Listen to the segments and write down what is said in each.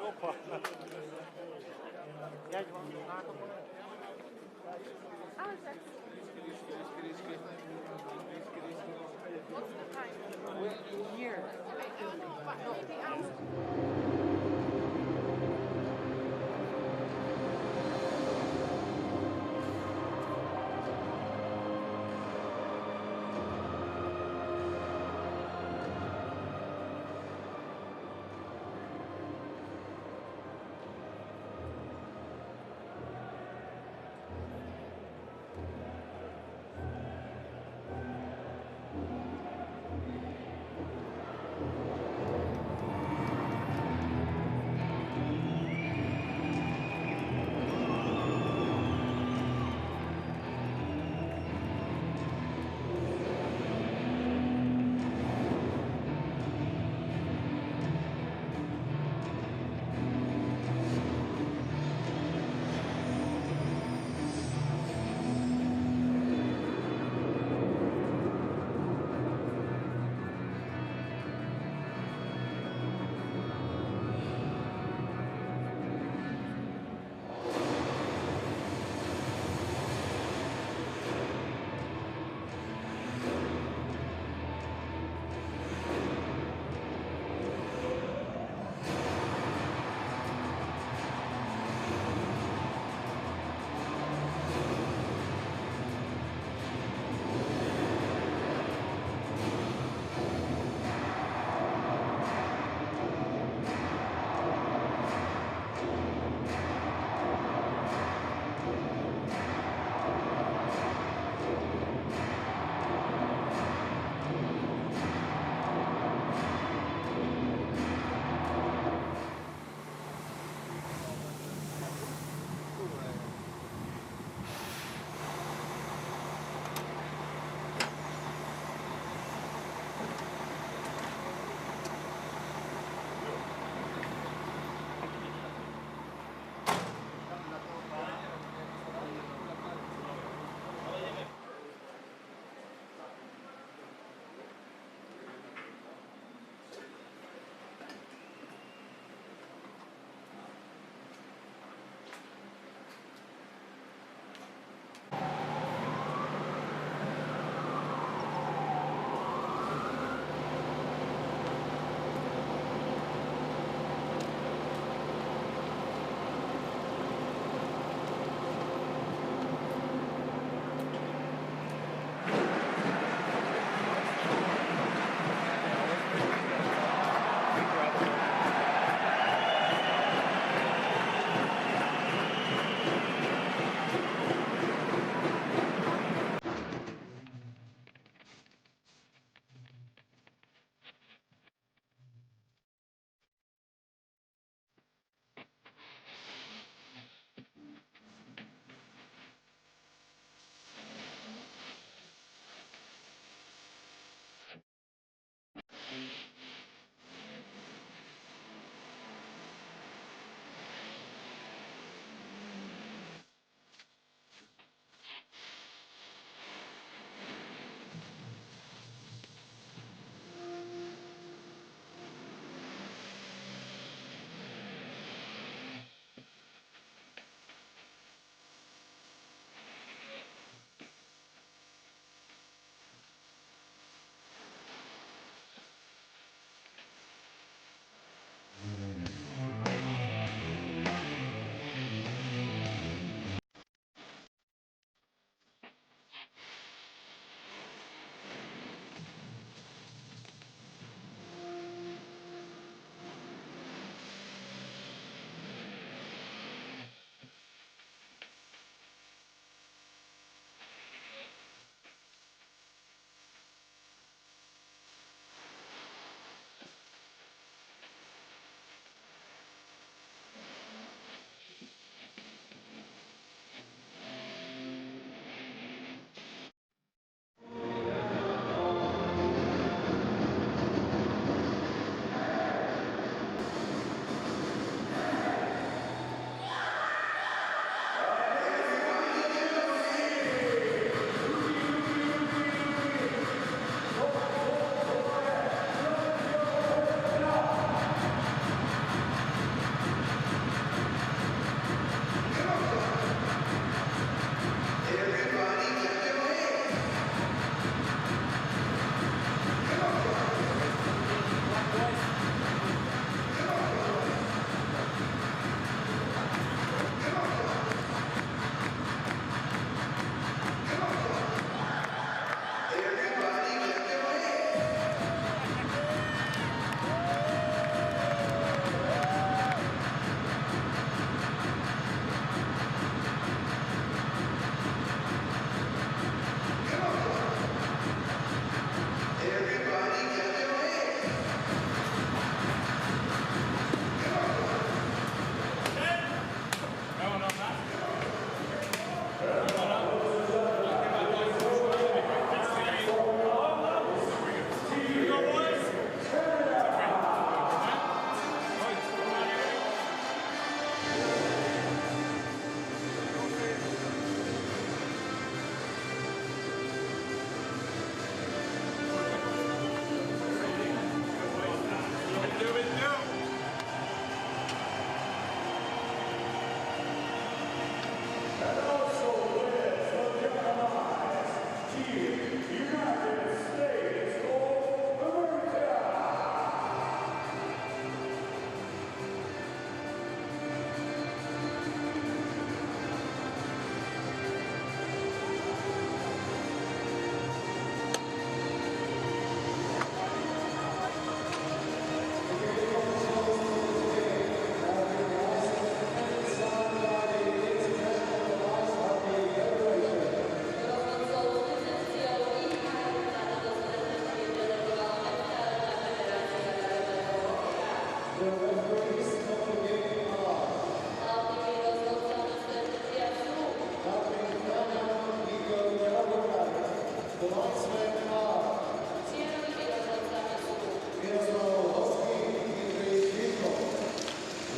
Opa! Jeď vám na to. Ale tak. What's the time? Here. No, the hours.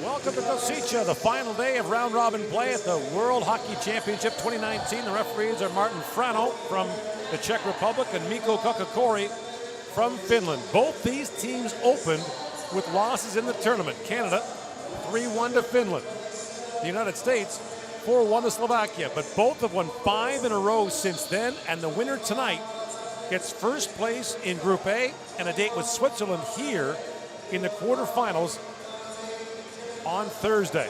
Welcome to Kosice, the final day of round-robin play at the World Hockey Championship 2019. The referees are Martin Frano from the Czech Republic and Mikko Kakakori from Finland. Both these teams opened with losses in the tournament. Canada, 3-1 to Finland. The United States, 4-1 to Slovakia. But both have won 5 in a row since then, and the winner tonight gets first place in Group A and a date with Switzerland here in the quarterfinals on Thursday.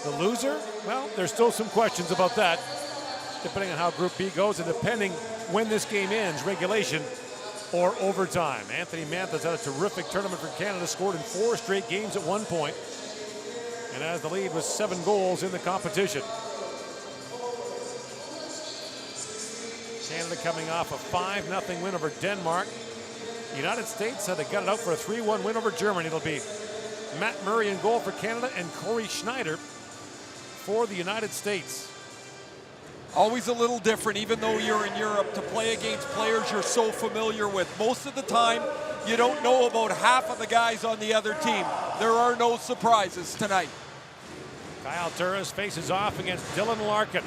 The loser, well, there's still some questions about that, depending on how Group B goes and depending when this game ends, regulation or overtime. Anthony Mantha's had a terrific tournament for Canada, scored in 4 straight games at one point, and has the lead with 7 goals in the competition. Canada coming off a 5-0 win over Denmark. The United States had to gut it out for a 3-1 win over Germany. It'll be Matt Murray in goal for Canada and Corey Schneider for the United States. Always a little different, even though you're in Europe, to play against players you're so familiar with. Most of the time, you don't know about half of the guys on the other team. There are no surprises tonight. Kyle Turris faces off against Dylan Larkin.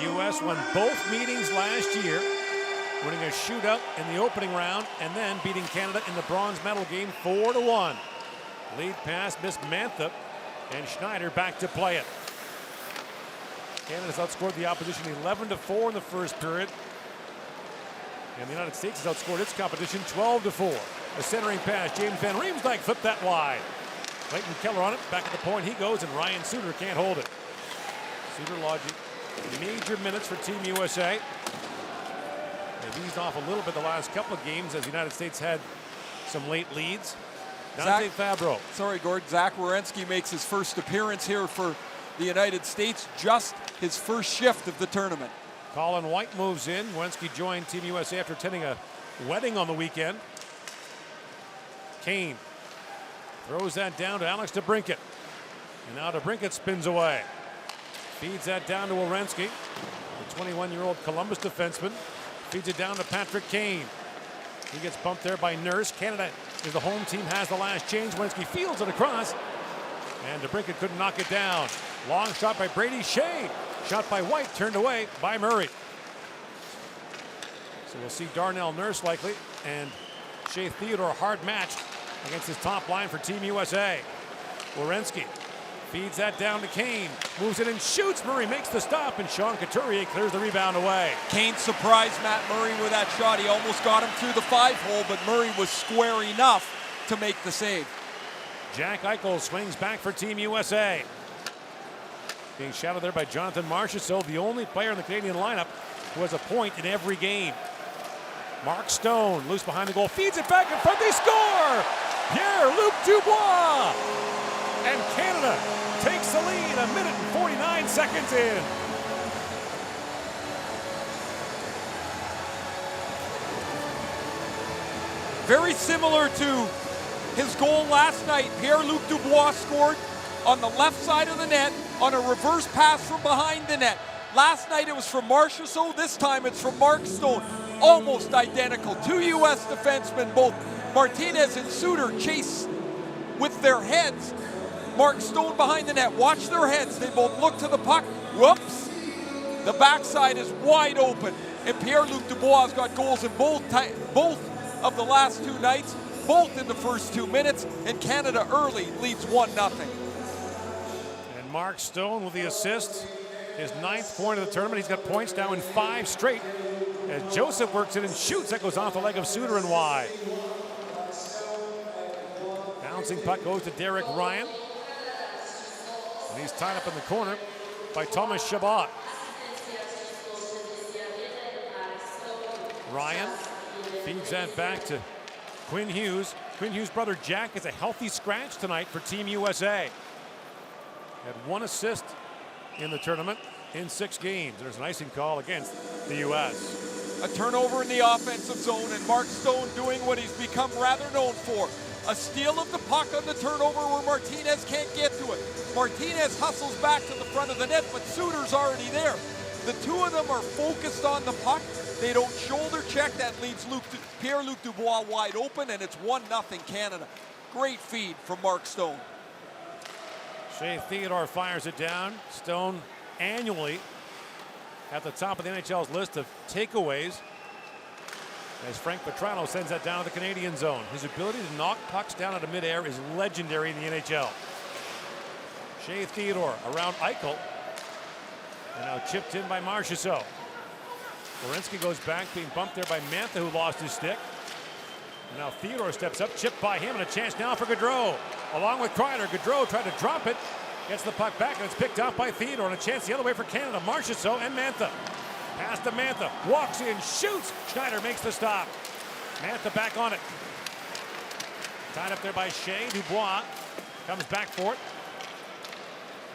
U.S. won both meetings last year, winning a shootout in the opening round and then beating Canada in the bronze medal game 4-1. Lead pass missed Mantha, and Schneider back to play it. Canada's outscored the opposition 11-4 in the first period, and the United States has outscored its competition 12-4. A centering pass, James Van Riemsdyk flipped that wide. Clayton Keller on it, back at the point he goes, and Ryan Suter can't hold it. Suter logic. Major minutes for Team USA. They've eased off a little bit the last couple of games as the United States had some late leads. Dante Fabro. Sorry, Gord. Zach Werenski makes his first appearance here for the United States, just his first shift of the tournament. Colin White moves in. Werenski joined Team USA after attending a wedding on the weekend. Kane throws that down to Alex DeBrincat. And now DeBrincat spins away. Feeds that down to Werenski, the 21-year-old Columbus defenseman. Feeds it down to Patrick Kane. He gets bumped there by Nurse. Canada, as the home team, has the last change. Werenski fields it across, and DeBrincat couldn't knock it down. Long shot by Brady Shea. Shot by White, turned away by Murray. So we'll see Darnell Nurse likely, and Shea Theodore hard matched against his top line for Team USA. Werenski feeds that down to Kane, moves it and shoots. Murray makes the stop, and Sean Couturier clears the rebound away. Kane surprised Matt Murray with that shot. He almost got him through the 5-hole, but Murray was square enough to make the save. Jack Eichel swings back for Team USA. Being shadowed there by Jonathan Marchessault, the only player in the Canadian lineup who has a point in every game. Mark Stone, loose behind the goal, feeds it back in front, they score! Pierre-Luc Dubois! And Canada takes the lead, 1 minute and 49 seconds in. Very similar to his goal last night. Pierre-Luc Dubois scored on the left side of the net on a reverse pass from behind the net. Last night it was from Marchessault, this time it's from Mark Stone. Almost identical. 2 U.S. defensemen, both Martinez and Suter, chase with their heads. Mark Stone behind the net. Watch their heads. They both look to the puck. Whoops. The backside is wide open. And Pierre-Luc Dubois has got goals in both of the last 2 nights, both in the first 2 minutes. And Canada early leads 1-0. And Mark Stone with the assist. His 9th point of the tournament. He's got points now in 5 straight. As Joseph works it and shoots, that goes off the leg of Suter and wide. Bouncing puck goes to Derek Ryan. And he's tied up in the corner by Thomas Chabot. Ryan feeds that back to Quinn Hughes. Quinn Hughes' brother Jack is a healthy scratch tonight for Team USA. Had 1 assist in the tournament in 6 games. There's an icing call against the U.S. A turnover in the offensive zone, and Mark Stone doing what he's become rather known for. A steal of the puck on the turnover where Martinez can't get to it. Martinez hustles back to the front of the net, but Suter's already there. The two of them are focused on the puck. They don't shoulder check. That leaves Pierre-Luc Dubois wide open, and it's 1-0 Canada. Great feed from Mark Stone. Shea Theodore fires it down. Stone annually at the top of the NHL's list of takeaways, as Frank Petrano sends that down to the Canadian zone. His ability to knock pucks down out of midair is legendary in the NHL. Shea Theodore around Eichel, and now chipped in by Marchessault. Werenski goes back, being bumped there by Mantha, who lost his stick. And now Theodore steps up, chipped by him, and a chance now for Gaudreau. Along with Kreider, Gaudreau tried to drop it, gets the puck back, and it's picked off by Theodore, and a chance the other way for Canada. Marchessault and Mantha. Pass to Mantha, walks in, shoots. Schneider makes the stop. Mantha back on it. Tied up there by Shea. Dubois comes back for it.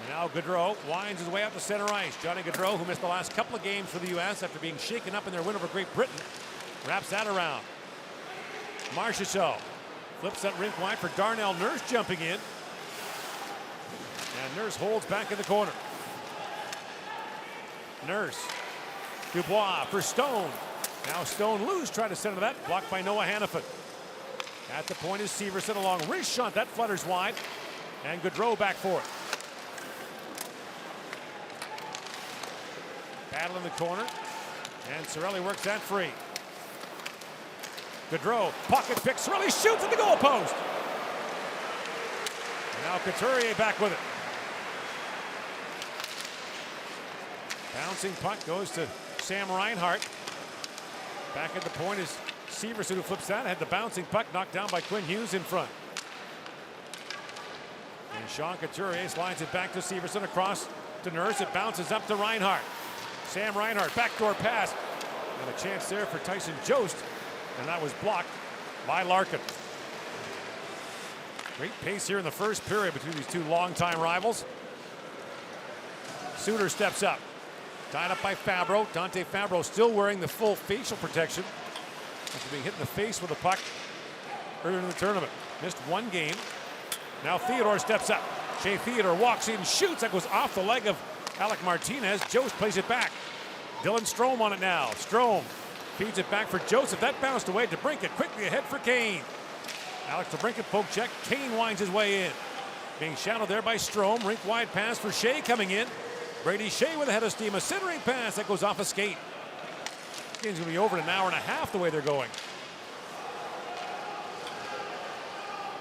And now Gaudreau winds his way out to center ice. Johnny Gaudreau, who missed the last couple of games for the U.S. after being shaken up in their win over Great Britain, wraps that around. Marchessault flips that rink wide for Darnell Nurse jumping in. And Nurse holds back in the corner. Nurse. Dubois for Stone. Now Stone loose, trying to center that. Blocked by Noah Hannafin. At the point is Severson, along wrist shot. That flutters wide. And Gaudreau back for it. Battle in the corner. And Cirelli works that free. Gaudreau, pocket pick. Cirelli shoots at the goal post. And now Couturier back with it. Bouncing puck goes to Sam Reinhart. Back at the point is Severson, who flips that. Had the bouncing puck knocked down by Quinn Hughes in front. And Sean Couturier slides it back to Severson, across to Nurse. It bounces up to Reinhart. Sam Reinhart, backdoor pass. And a chance there for Tyson Jost. And that was blocked by Larkin. Great pace here in the first period between these two longtime rivals. Suter steps up. Tied up by Fabro. Dante Fabro still wearing the full facial protection after being hit in the face with a puck earlier in the tournament. Missed 1 game. Now Theodore steps up. Shea Theodore walks in, shoots. That goes off the leg of Alec Martinez. Jost plays it back. Dylan Strome on it now. Strome feeds it back for Joseph. That bounced away to Brinkett. Quickly ahead for Kane. Alex to Brinkett, poke check. Kane winds his way in. Being shadowed there by Strome. Rink wide pass for Shea coming in. Brady Shea with a head of steam. A centering pass that goes off a skate. Game's going to be over in an hour and a half the way they're going.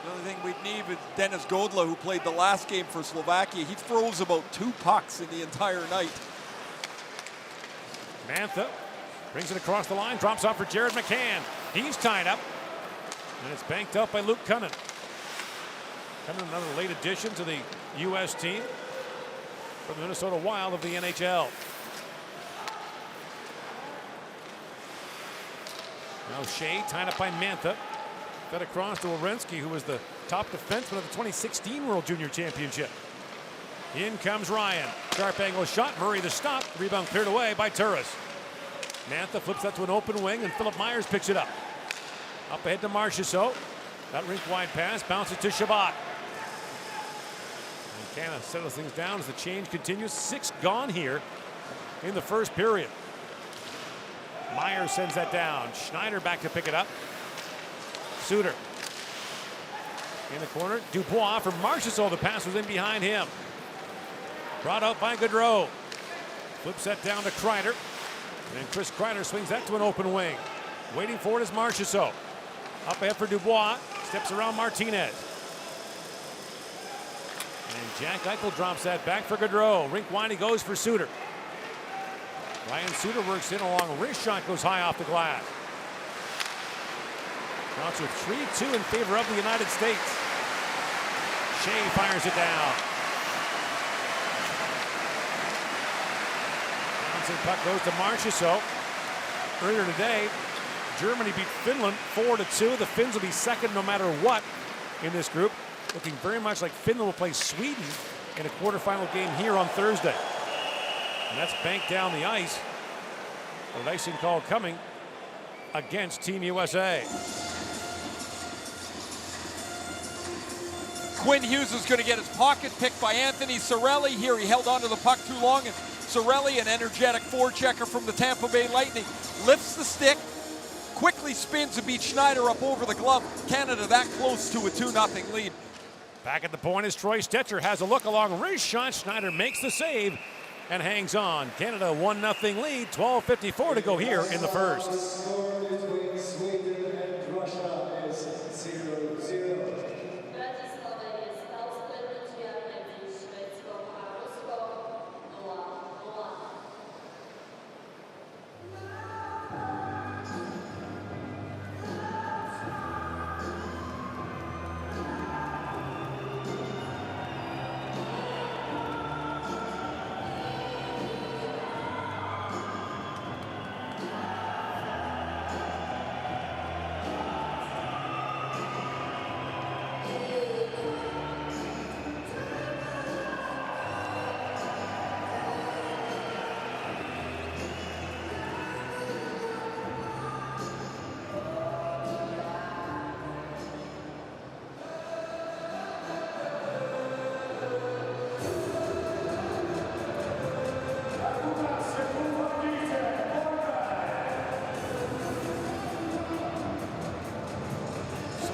The only thing we'd need is Dennis Godla, who played the last game for Slovakia. He throws about 2 pucks in the entire night. Mantha brings it across the line, drops off for Jared McCann. He's tied up, and it's banked up by Luke Cunnin. Cunnin, another late addition to the U.S. team from the Minnesota Wild of the NHL. Now Shea tied up by Mantha. Fed across to Werenski, who was the top defenseman of the 2016 World Junior Championship. In comes Ryan. Sharp angle shot. Murray the stop. Rebound cleared away by Turris. Mantha flips that to an open wing, and Philip Myers picks it up. Up ahead to Marchessault. That rink wide pass bounces to Chabot. And Canada settles things down as the change continues. 6 gone here in the first period. Myers sends that down. Schneider back to pick it up. Suter in the corner. Dubois for Marchessault. The pass was in behind him. Brought out by Gaudreau. Flips that down to Kreider. And Chris Kreider swings that to an open wing. Waiting for it is Marchessault. Up ahead for Dubois. Steps around Martinez. And Jack Eichel drops that back for Gaudreau. Rink wide, he goes for Suter. Ryan Suter works in along a wrist shot, goes high off the glass. Counts with 3-2 in favor of the United States. Shea fires it down. Bouncing puck goes to Marchessault. Earlier today, Germany beat Finland 4-2. The Finns will be second no matter what in this group. Looking very much like Finland will play Sweden in a quarterfinal game here on Thursday. And that's banked down the ice. An icing call coming against Team USA. Quinn Hughes is going to get his pocket picked by Anthony Cirelli here. He held onto the puck too long, and Cirelli, an energetic forechecker from the Tampa Bay Lightning, lifts the stick, quickly spins and beats Schneider up over the glove. Canada that close to a 2-0 lead. Back at the point is Troy Stetcher, has a look along wrist shot. Schneider makes the save and hangs on. Canada 1-0 lead, 12:54 to go here in the first. The score between Sweden and Russia is 0-0.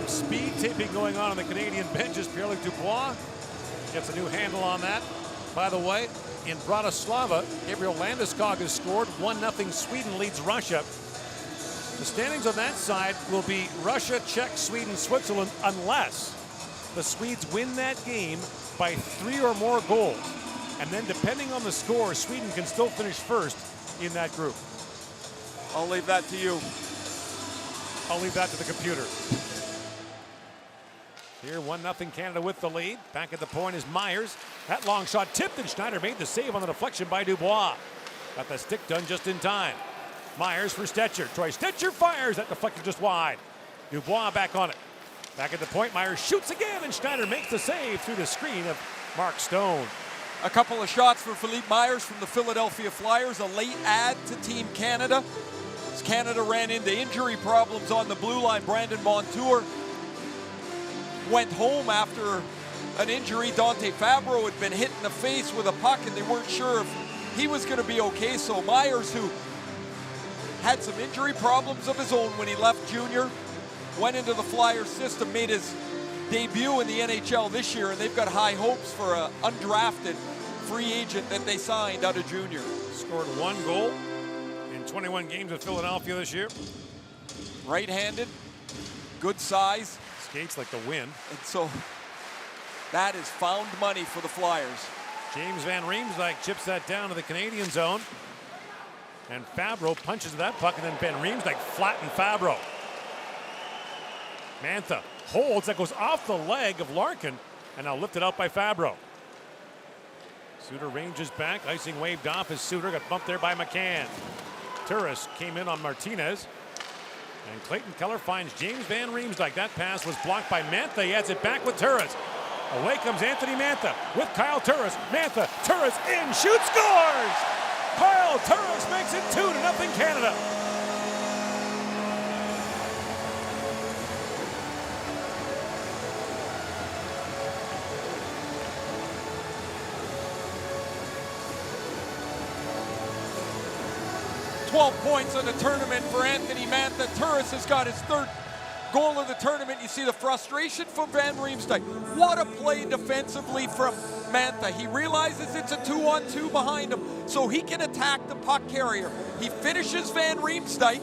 Speed taping going on the Canadian benches. Pierre-Luc Dubois gets a new handle on that. By the way, in Bratislava, Gabriel Landeskog has scored. 1-0 Sweden leads Russia. The standings on that side will be Russia, Czech, Sweden, Switzerland, unless the Swedes win that game by 3 or more goals. And then depending on the score, Sweden can still finish first in that group. I'll leave that to you. I'll leave that to the computer. Here, 1-0 Canada with the lead. Back at the point is Myers. That long shot tipped, and Schneider made the save on the deflection by Dubois. Got the stick done just in time. Myers for Stetcher. Troy Stetcher fires. That deflected just wide. Dubois back on it. Back at the point, Myers shoots again, and Schneider makes the save through the screen of Mark Stone. A couple of shots for Philippe Myers from the Philadelphia Flyers, a late add to Team Canada. As Canada ran into injury problems on the blue line, Brandon Montour went home after an injury. Dante Fabro had been hit in the face with a puck, and they weren't sure if he was going to be okay. So Myers, who had some injury problems of his own when he left junior, went into the Flyers system, made his debut in the NHL this year, and they've got high hopes for an undrafted free agent that they signed out of junior. Scored 1 goal in 21 games with Philadelphia this year. Right-handed, good size. Skates like the wind. And so that is found money for the Flyers. James Van Riemsdyk chips that down to the Canadian zone. And Fabro punches that puck, and then Van Riemsdyk flattened Fabro. Mantha holds, that goes off the leg of Larkin, and now lifted out by Fabro. Suter ranges back, icing waved off as Suter got bumped there by McCann. Turris came in on Martinez. And Clayton Keller finds James Van Riemsdyk. That pass was blocked by Mantha. He adds it back with Turris. Away comes Anthony Mantha with Kyle Turris. Mantha, Turris in, shoots, scores! Kyle Turris makes it 2-0 Canada. $12 points in the tournament for Anthony Mantha. Turris has got his 3rd goal of the tournament. You see the frustration from Van Riemsdyk. What a play defensively from Mantha. He realizes it's a 2-on-2 behind him, so he can attack the puck carrier. He finishes Van Riemsdyk,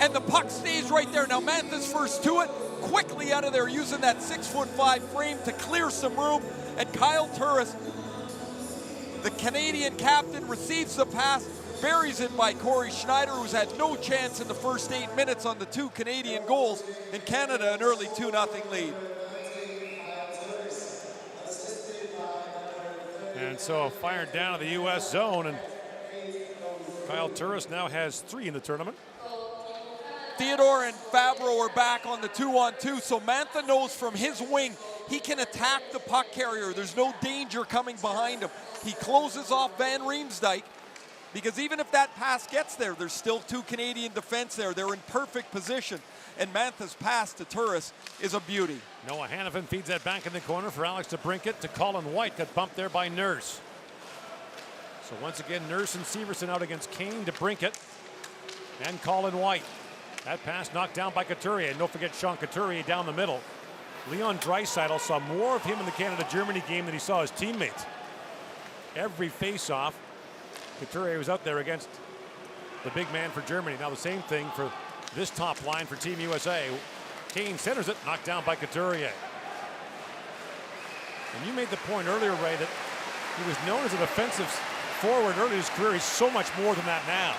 and the puck stays right there. Now Mantha's first to it, quickly out of there using that 6'5" frame to clear some room. And Kyle Turris, the Canadian captain, receives the pass, buries it by Corey Schneider, who's had no chance in the first 8 minutes on the 2 Canadian goals, and Canada an early 2-0 lead. And so fired down to the U.S. zone, and Kyle Turris now has 3 in the tournament. Theodore and Fabro are back on the 2-on-2, so Mantha knows from his wing he can attack the puck carrier. There's no danger coming behind him. He closes off Van Riemsdyk, because even if that pass gets there, there's still 2 Canadian defense there. They're in perfect position, and Mantha's pass to Turris is a beauty. Noah Hannafin feeds that back in the corner for Alex DeBrincat to Colin White. Got bumped there by Nurse. So once again, Nurse and Severson out against Kane, DeBrincat, and Colin White. That pass knocked down by Couturier. And don't forget Sean Couturier down the middle. Leon Draisaitl saw more of him in the Canada-Germany game than he saw his teammates. Every face-off, Couturier was out there against the big man for Germany. Now the same thing for this top line for Team USA. Kane centers it, knocked down by Couturier. And you made the point earlier, Ray, that he was known as a defensive forward early in his career. He's so much more than that now.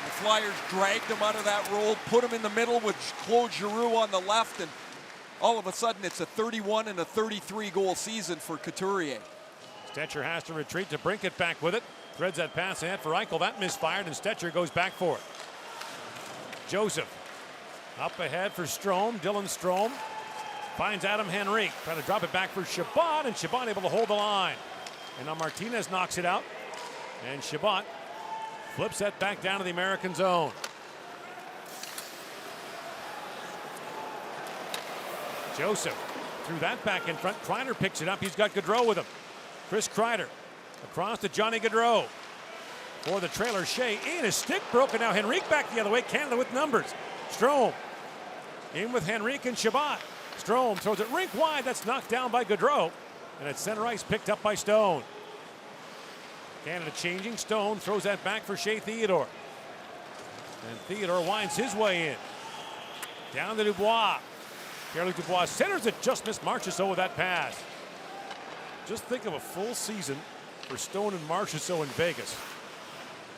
The Flyers dragged him out of that role, put him in the middle with Claude Giroux on the left, and all of a sudden it's a 31 and a 33 goal season for Couturier. Stetcher has to retreat. DeBrincat back with it. Threads that pass ahead for Eichel. That misfired, and Stetcher goes back for it. Joseph up ahead for Strome. Dylan Strome finds Adam Henrique. Trying to drop it back for Chabot, and Chabot able to hold the line. And now Martinez knocks it out. And Chabot flips that back down to the American zone. Joseph threw that back in front. Kreider picks it up. He's got Gaudreau with him. Chris Kreider across to Johnny Gaudreau. For the trailer, Shea in, his stick broken. Now Henrique back the other way. Canada with numbers. Strome in with Henrique and Chabot. Strome throws it rink wide. That's knocked down by Gaudreau. And at center ice, picked up by Stone. Canada changing. Stone throws that back for Shea Theodore. And Theodore winds his way in. Down to Dubois. Pierre-Luc Dubois centers it. Just missed Marchessault with that pass. Just think of a full season for Stone and Marchessault in Vegas.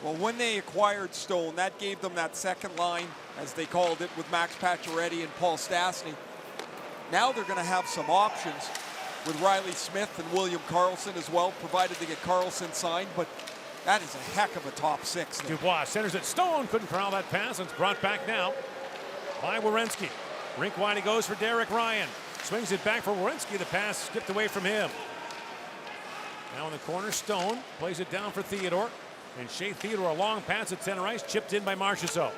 Well, when they acquired Stone, that gave them that second line, as they called it, with Max Pacioretty and Paul Stastny. Now they're going to have some options with Riley Smith and William Karlsson as well, provided they get Karlsson signed, but that is a heck of a top 6 there. Dubois centers it. Stone couldn't corral that pass. It's brought back now by Werenski. Rink wide he goes for Derek Ryan. Swings it back for Werenski. The pass skipped away from him. Now in the corner, Stone plays it down for Theodore. And Shea Theodore, a long pass at center ice, chipped in by Marchessault.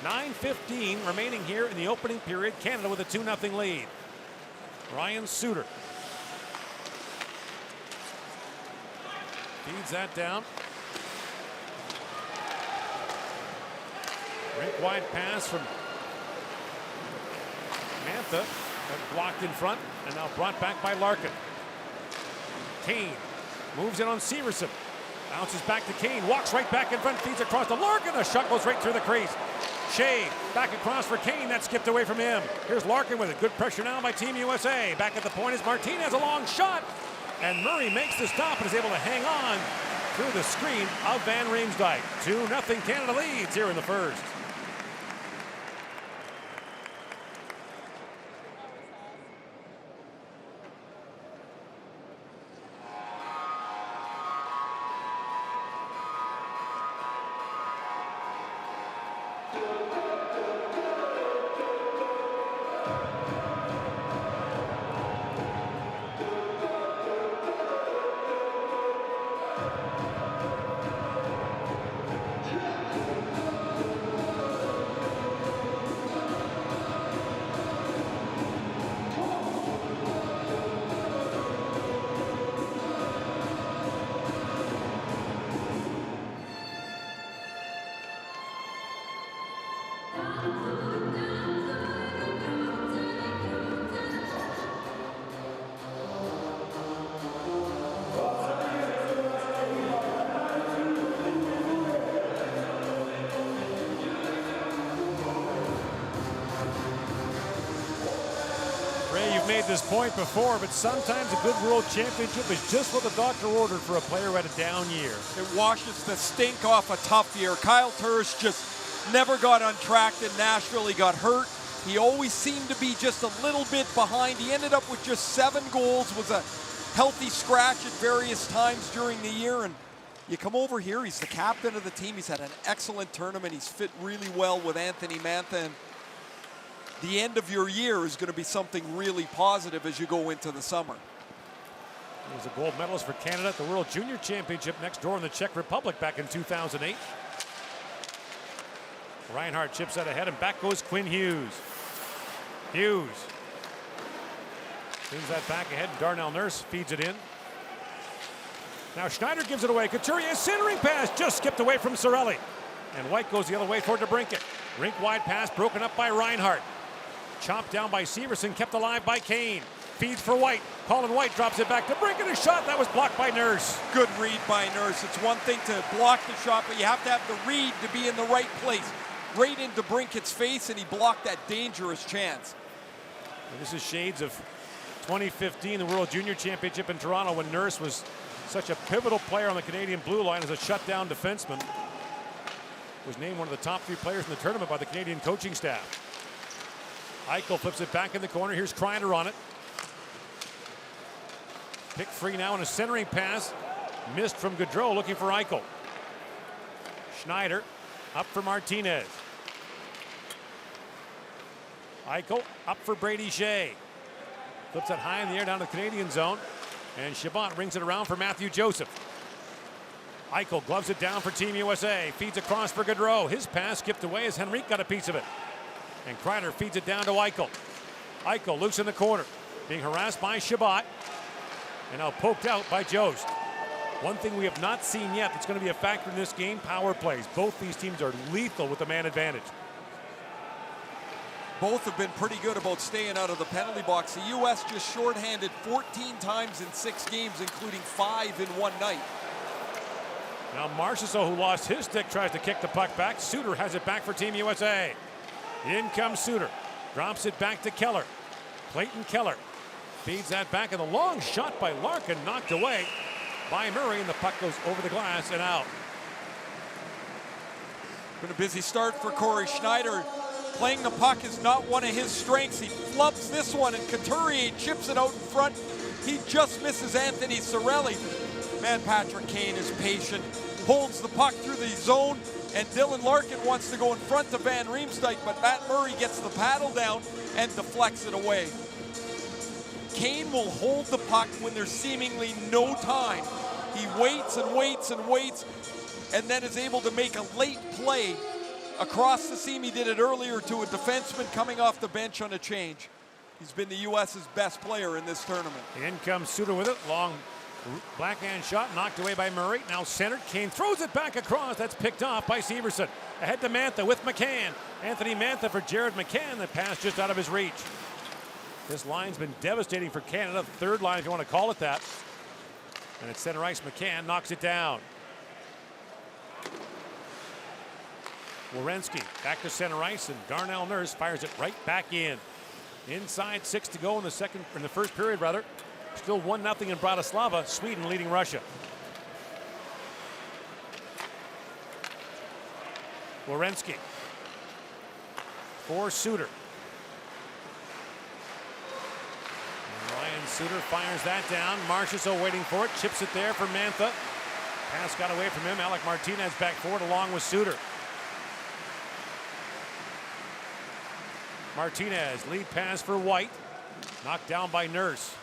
9:15 remaining here in the opening period. Canada with a 2-0 lead. Ryan Suter feeds that down. Rink wide pass from Mantha, got blocked in front and now brought back by Larkin. Kane moves in on Severson. Bounces back to Kane, walks right back in front, feeds across to Larkin. A shot goes right through the crease. Shea back across for Kane. That skipped away from him. Here's Larkin with it. Good pressure now by Team USA. Back at the point is Martinez. A long shot. And Murray makes the stop and is able to hang on through the screen of Van Riemsdyk. 2-0 Canada leads here in the first. Ray, you've made this point before, but sometimes a good world championship is just what the doctor ordered for a player who had a down year. It washes the stink off a tough year. Kyle Turris just never got on track in Nashville. He got hurt. He always seemed to be just a little bit behind. He ended up with just 7 goals, was a healthy scratch at various times during the year. And you come over here, he's the captain of the team. He's had an excellent tournament. He's fit really well with Anthony Mantha. And the end of your year is going to be something really positive as you go into the summer. He was a gold medalist for Canada at the World Junior Championship next door in the Czech Republic back in 2008. Reinhardt chips out ahead, and back goes Quinn Hughes. Hughes brings that back ahead. Darnell Nurse feeds it in. Now Schneider gives it away. Couturier centering pass just skipped away from Cirelli. And White goes the other way for DeBrincat. Rink wide pass broken up by Reinhardt. Chopped down by Severson, kept alive by Kane. Feeds for White. Colin White drops it back to DeBrincat. A shot that was blocked by Nurse. Good read by Nurse. It's one thing to block the shot, but you have to have the read to be in the right place. Right into DeBrincat's face, and he blocked that dangerous chance. And this is shades of 2015, the World Junior Championship in Toronto, when Nurse was such a pivotal player on the Canadian blue line as a shutdown defenseman. Was named one of the top 3 players in the tournament by the Canadian coaching staff. Eichel flips it back in the corner. Here's Kreider on it. Pick free now on a centering pass. Missed from Gaudreau, looking for Eichel. Schneider up for Martinez. Eichel up for Brady Shea. Flips it high in the air down to the Canadian zone. And Chabot rings it around for Matthew Joseph. Eichel gloves it down for Team USA. Feeds across for Gaudreau. His pass skipped away as Henrique got a piece of it. And Kreider feeds it down to Eichel. Eichel loose in the corner. Being harassed by Chabot. And now poked out by Jost. One thing we have not seen yet that's going to be a factor in this game, power plays. Both these teams are lethal with the man advantage. Both have been pretty good about staying out of the penalty box. The U.S. just shorthanded 14 times in 6 games, including 5 in one night. Now Marchessault, who lost his stick, tries to kick the puck back. Suter has it back for Team USA. In comes Suter. Drops it back to Keller. Clayton Keller feeds that back, and a long shot by Larkin knocked away by Murray, and the puck goes over the glass and out. Been a busy start for Corey Schneider. Playing the puck is not one of his strengths. He flubs this one, and Couturier chips it out in front. He just misses Anthony Cirelli. Man, Patrick Kane is patient, holds the puck through the zone, and Dylan Larkin wants to go in front of Van Riemsdyk, but Matt Murray gets the paddle down and deflects it away. Kane will hold the puck when there's seemingly no time. He waits and waits and waits, and then is able to make a late play across the seam. He did it earlier to a defenseman coming off the bench on a change. He's been the U.S.'s best player in this tournament. In comes Suter with it. Long backhand shot knocked away by Murray. Now centered. Kane throws it back across. That's picked off by Severson. Ahead to Mantha with McCann. Anthony Mantha for Jared McCann. The pass just out of his reach. This line's been devastating for Canada. Third line, if you want to call it that. And it's center ice. McCann knocks it down. Werenski back to center ice, and Darnell Nurse fires it right back in. Inside 6 to go in the first period, rather. Still 1-0 in Bratislava. Sweden leading Russia. Werenski for Suter. And Ryan Suter fires that down. Marchessault waiting for it. Chips it there for Mantha. Pass got away from him. Alec Martinez back forward along with Suter. Martinez, lead pass for White. Knocked down by Nurse.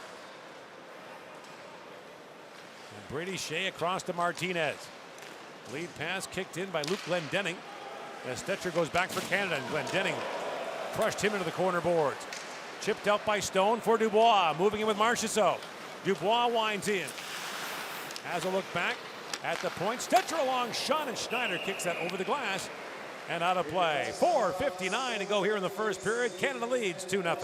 And Brady Shea across to Martinez. Lead pass kicked in by Luke Glendening. As Stetcher goes back for Canada, and Glendening crushed him into the corner boards. Chipped out by Stone for Dubois, moving in with Marchessault. Dubois winds in. Has a look back at the point. Stetcher a long shot, and Schneider kicks that over the glass and out of play. 4:59 to go here in the first period. Canada leads 2-0.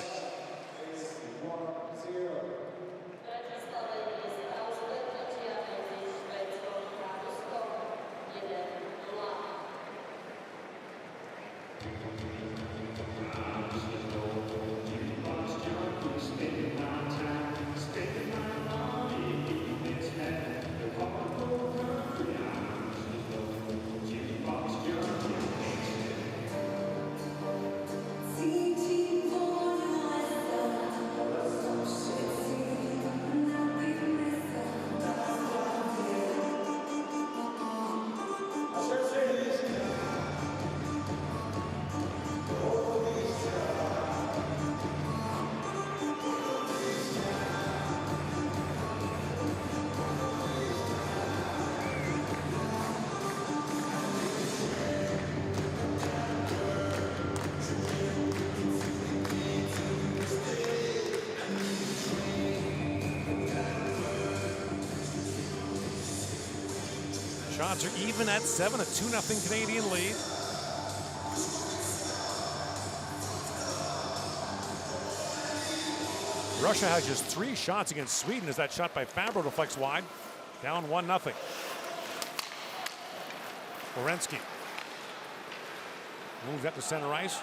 Shots are even at 7, a 2-0 Canadian lead. Russia has just 3 shots against Sweden as that shot by Fabro deflects wide. Down 1-0. Werenski moves up to center ice.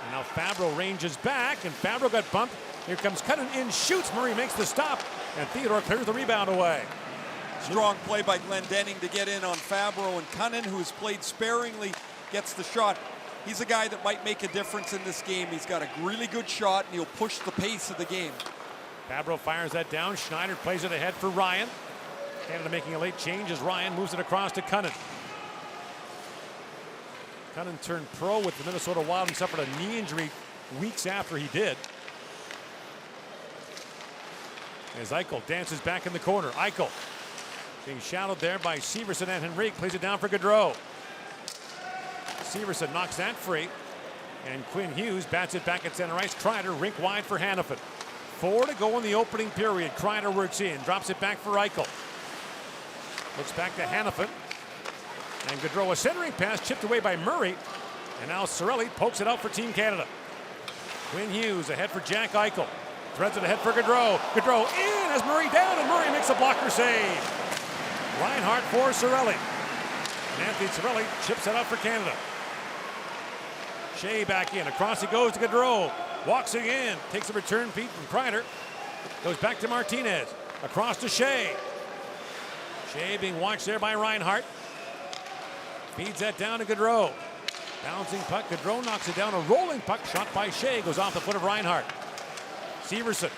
And now Fabro ranges back, and Fabro got bumped. Here comes Cunnin in, shoots. Murray makes the stop, and Theodore clears the rebound away. Strong play by Glendening to get in on Fabro, and Cunnin, who has played sparingly, gets the shot. He's a guy that might make a difference in this game. He's got a really good shot, and he'll push the pace of the game. Fabro fires that down. Schneider plays it ahead for Ryan. Canada making a late change as Ryan moves it across to Cunnin. Cunnin turned pro with the Minnesota Wild and suffered a knee injury weeks after he did. As Eichel dances back in the corner. Eichel being shadowed there by Severson and Henrique. Plays it down for Gaudreau. Severson knocks that free. And Quinn Hughes bats it back at center ice. Kreider rink wide for Hannafin. 4 to go in the opening period. Kreider works in. Drops it back for Eichel. Looks back to Hannafin. And Gaudreau, a centering pass chipped away by Murray. And now Cirelli pokes it out for Team Canada. Quinn Hughes ahead for Jack Eichel. Threads it ahead for Gaudreau. Gaudreau in as Murray down, and Murray makes a blocker save. Reinhart for Cirelli. And Anthony Cirelli chips it out for Canada. Shea back in. Across he goes to Gaudreau. Walks again. Takes a return feed from Kreider. Goes back to Martinez. Across to Shea. Shea being watched there by Reinhart. Feeds that down to Gaudreau. Bouncing puck. Gaudreau knocks it down. A rolling puck shot by Shea. Goes off the foot of Reinhart. Severson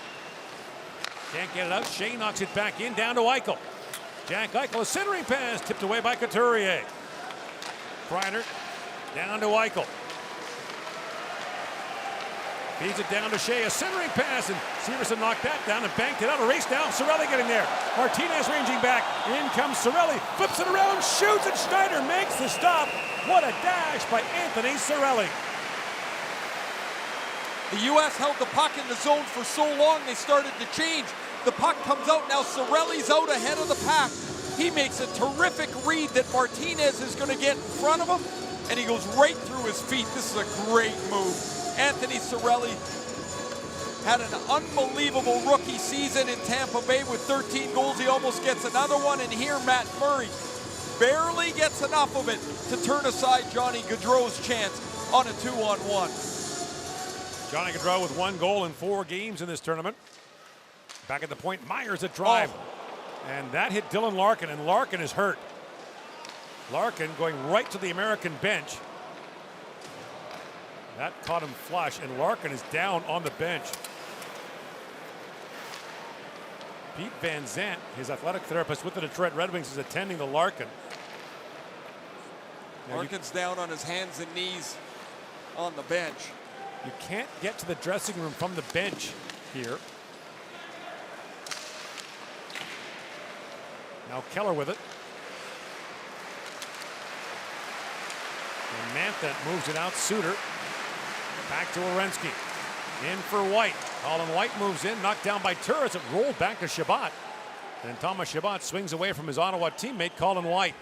can't get it out. Shea knocks it back in. Down to Eichel. Jack Eichel, a centering pass. Tipped away by Couturier. Kreider down to Eichel. Feeds it down to Shea, a centering pass, and Severson knocked that down and banked it out. A race down, Cirelli getting there. Martinez ranging back. In comes Cirelli, flips it around, shoots, and Schneider makes the stop. What a dash by Anthony Cirelli. The U.S. held the puck in the zone for so long, they started to change. The puck comes out, now Cirelli's out ahead of the pack. He makes a terrific read that Martinez is going to get in front of him, and he goes right through his feet. This is a great move. Anthony Cirelli had an unbelievable rookie season in Tampa Bay with 13 goals. He almost gets another one, and here Matt Murray barely gets enough of it to turn aside Johnny Gaudreau's chance on a 2-on-1. Johnny Gaudreau with 1 goal in 4 games in this tournament. Back at the point, Myers at drive. And that hit Dylan Larkin, and Larkin is hurt. Larkin going right to the American bench. That caught him flush, and Larkin is down on the bench. Pete Van Zandt, his athletic therapist with the Detroit Red Wings, is attending to Larkin. Larkin's down on his hands and knees on the bench. You can't get to the dressing room from the bench here. Now Keller with it. And Mantha moves it out. Suter. Back to Werenski. In for White. Colin White moves in, knocked down by Turris. It rolled back to Shabbat. And Thomas Shabbat swings away from his Ottawa teammate, Colin White.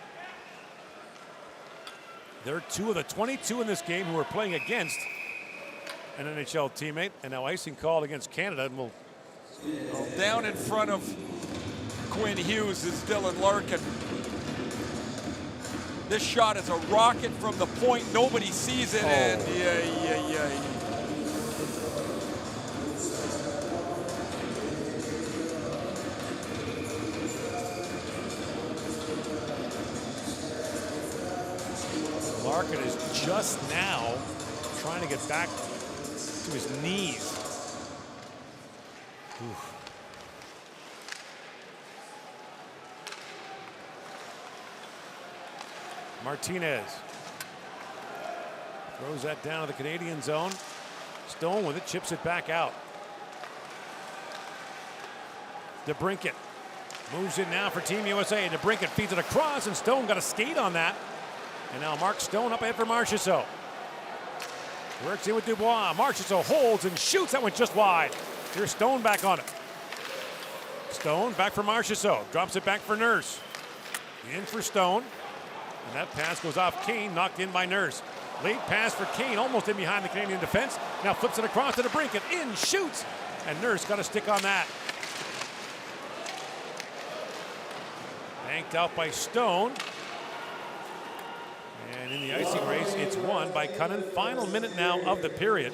They're 2 of the 22 in this game who are playing against an NHL teammate. And now icing called against Canada. And we'll down in front of Quinn Hughes is Dylan Larkin. This shot is a rocket from the point. Nobody sees it, and Larkin is just now trying to get back to his knees. Oof. Martinez throws that down to the Canadian zone. Stone with it, chips it back out. DeBrincat moves in now for Team USA. DeBrincat feeds it across, and Stone got a skate on that. And now Mark Stone up ahead for Marchessault. Works in with Dubois. Marchessault holds and shoots. That went just wide. Here's Stone back on it. Stone back for Marchessault. Drops it back for Nurse. In for Stone. And that pass goes off Kane, knocked in by Nurse. Lead pass for Kane, almost in behind the Canadian defense. Now flips it across to the brink and in, shoots. And Nurse got a stick on that. Banked out by Stone. And in the icing race, it's won by Cunnin. Final minute now of the period.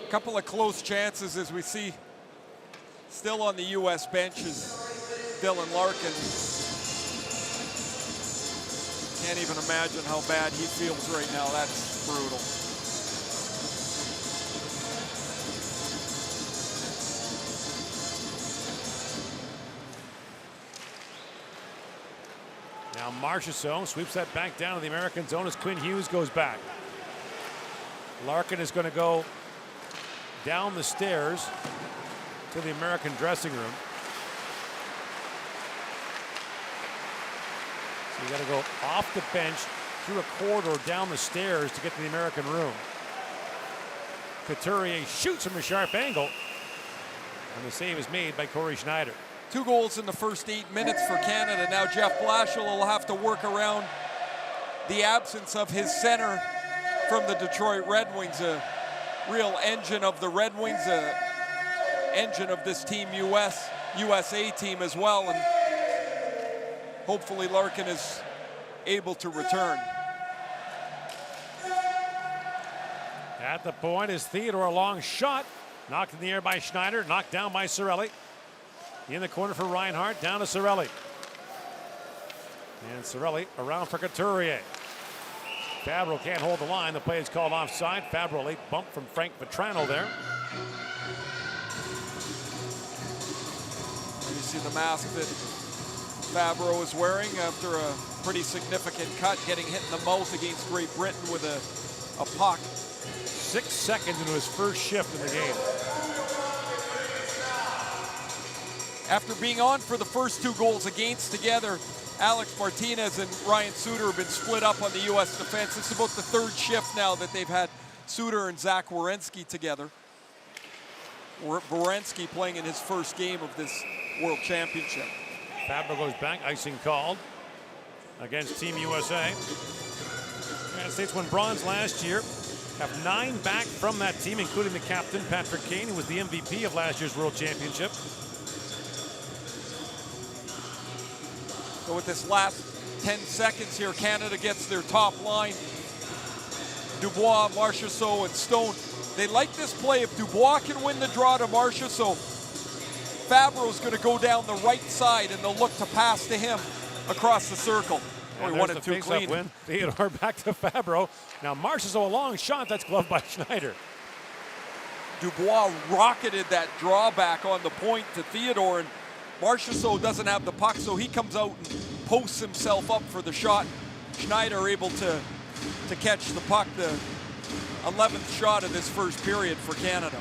A couple of close chances as we see still on the U.S. bench is Dylan Larkin. Can't even imagine how bad he feels right now. That's brutal. Now Marchessault sweeps that back down to the American zone as Quinn Hughes goes back. Larkin is going to go down the stairs to the American dressing room. So you got to go off the bench through a corridor down the stairs to get to the American room. Couturier shoots from a sharp angle, and the save is made by Corey Schneider. 2 goals in the first 8 minutes for Canada. Now Jeff Blashill will have to work around the absence of his center from the Detroit Red Wings, a real engine of the Red Wings, a engine of this team USA team as well, and hopefully Larkin is able to return. At the point is Theodore, a long shot, knocked in the air by Schneider, knocked down by Cirelli. In the corner for Reinhardt, down to Cirelli. And Cirelli around for Couturier. Fabro can't hold the line. The play is called offside. Fabro, late bump from Frank Vetrano there. You see the mask that Fabro is wearing after a pretty significant cut, getting hit in the mouth against Great Britain with a puck. 6 seconds into his first shift in the game. After being on for the first 2 goals against together, Alex Martinez and Ryan Suter have been split up on the U.S. defense. It's about the 3rd shift now that they've had Suter and Zach Werenski together. Werenski playing in his first game of this World Championship. Fabro goes back, icing called against Team USA. United States won bronze last year. Have 9 back from that team, including the captain, Patrick Kane, who was the MVP of last year's World Championship. So with this last 10 seconds here, Canada gets their top line. Dubois, Marchessault, and Stone. They like this play. If Dubois can win the draw to Marchessault, Fabro's going to go down the right side, and they'll look to pass to him across the circle. Oh, he won it too clean. Win. Theodore back to Fabro. Now Marchessault, a long shot. That's gloved by Schneider. Dubois rocketed that drawback on the point to Theodore, and Marchessault doesn't have the puck, so he comes out and posts himself up for the shot. Schneider able to catch the puck, the 11th shot of this first period for Canada.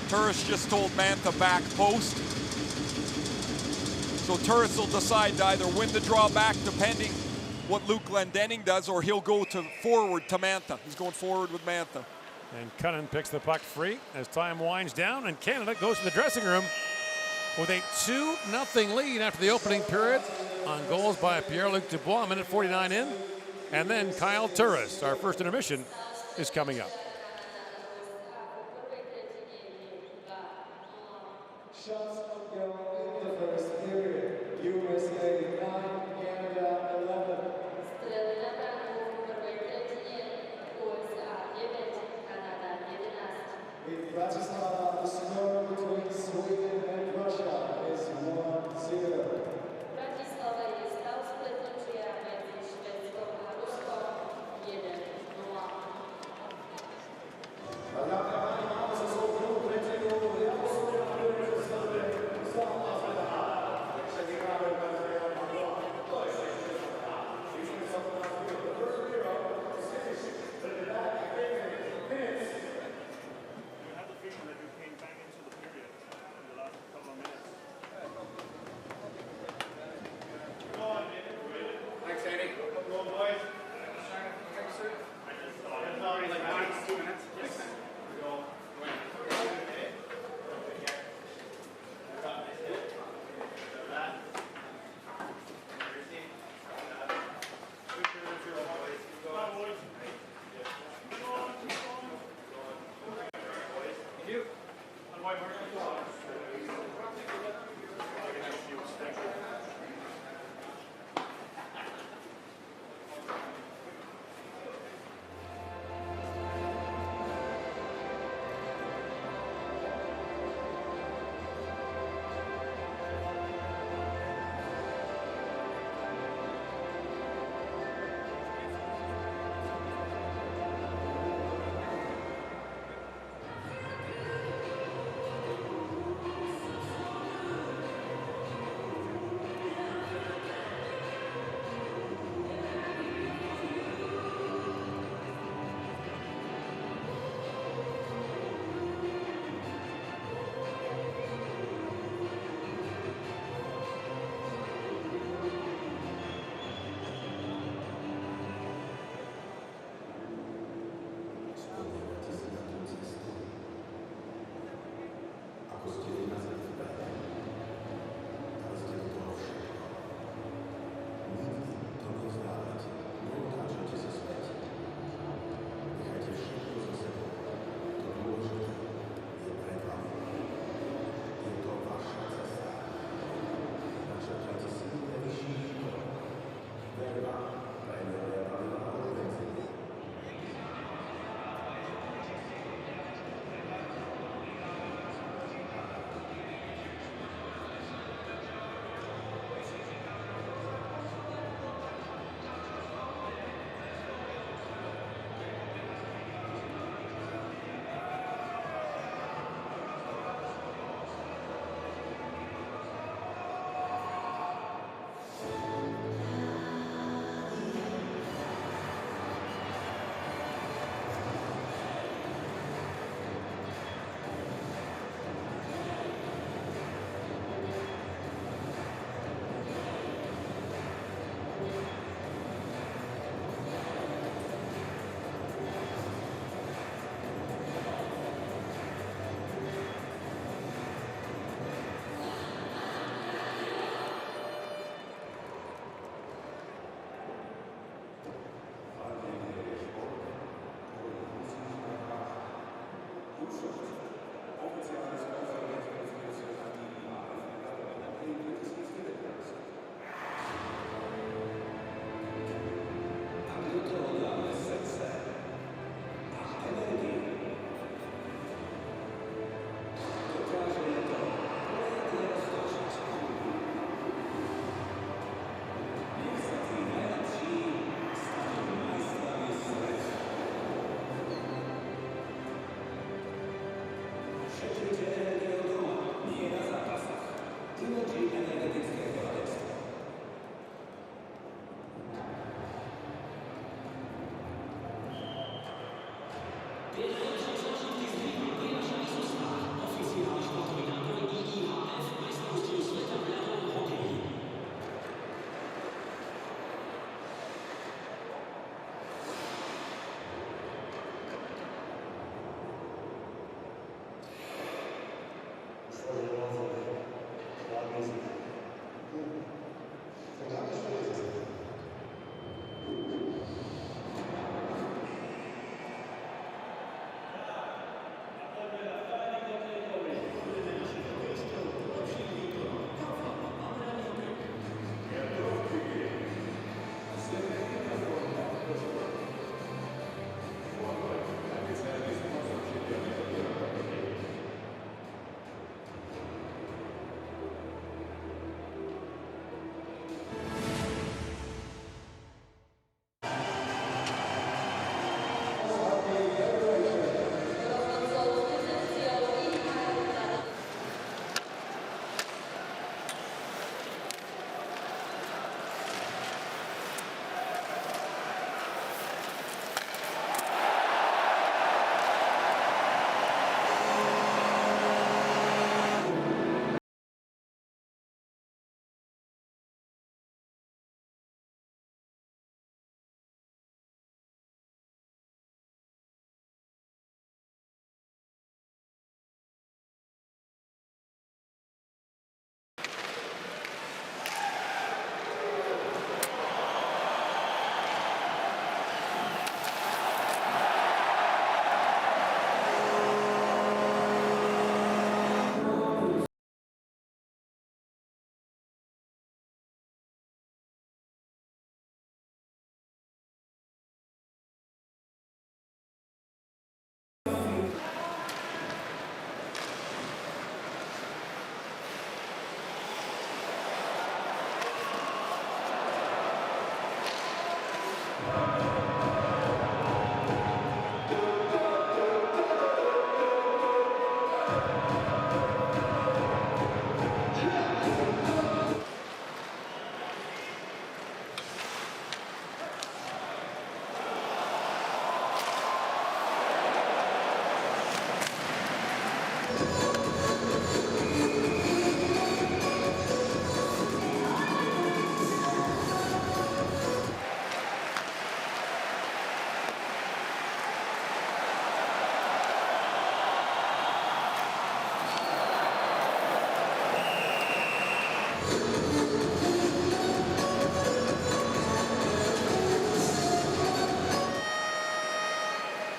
Turris just told Mantha back post. So Turris will decide to either win the draw back, depending what Luke Glendening does, or he'll go to forward to Mantha. He's going forward with Mantha. And Cunnin picks the puck free as time winds down, and Canada goes to the dressing room with a 2-0 lead after the opening period on goals by Pierre-Luc Dubois, minute 49 in. And then Kyle Turris. Our first intermission is coming up. Shots on goal in the first period. USA 9, Canada 11. In Bratislava, the score between Sweden and Russia is 1-0.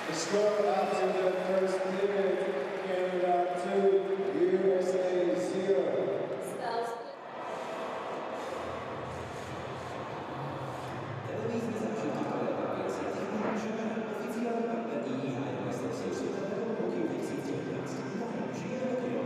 The score after the first period, Canada 2, USA 0. Telewizji zawsze kolejna wersja techniczna, oficjalna dla IIHF stacja światowego hokeju w sekcji 11. Przyjemnego.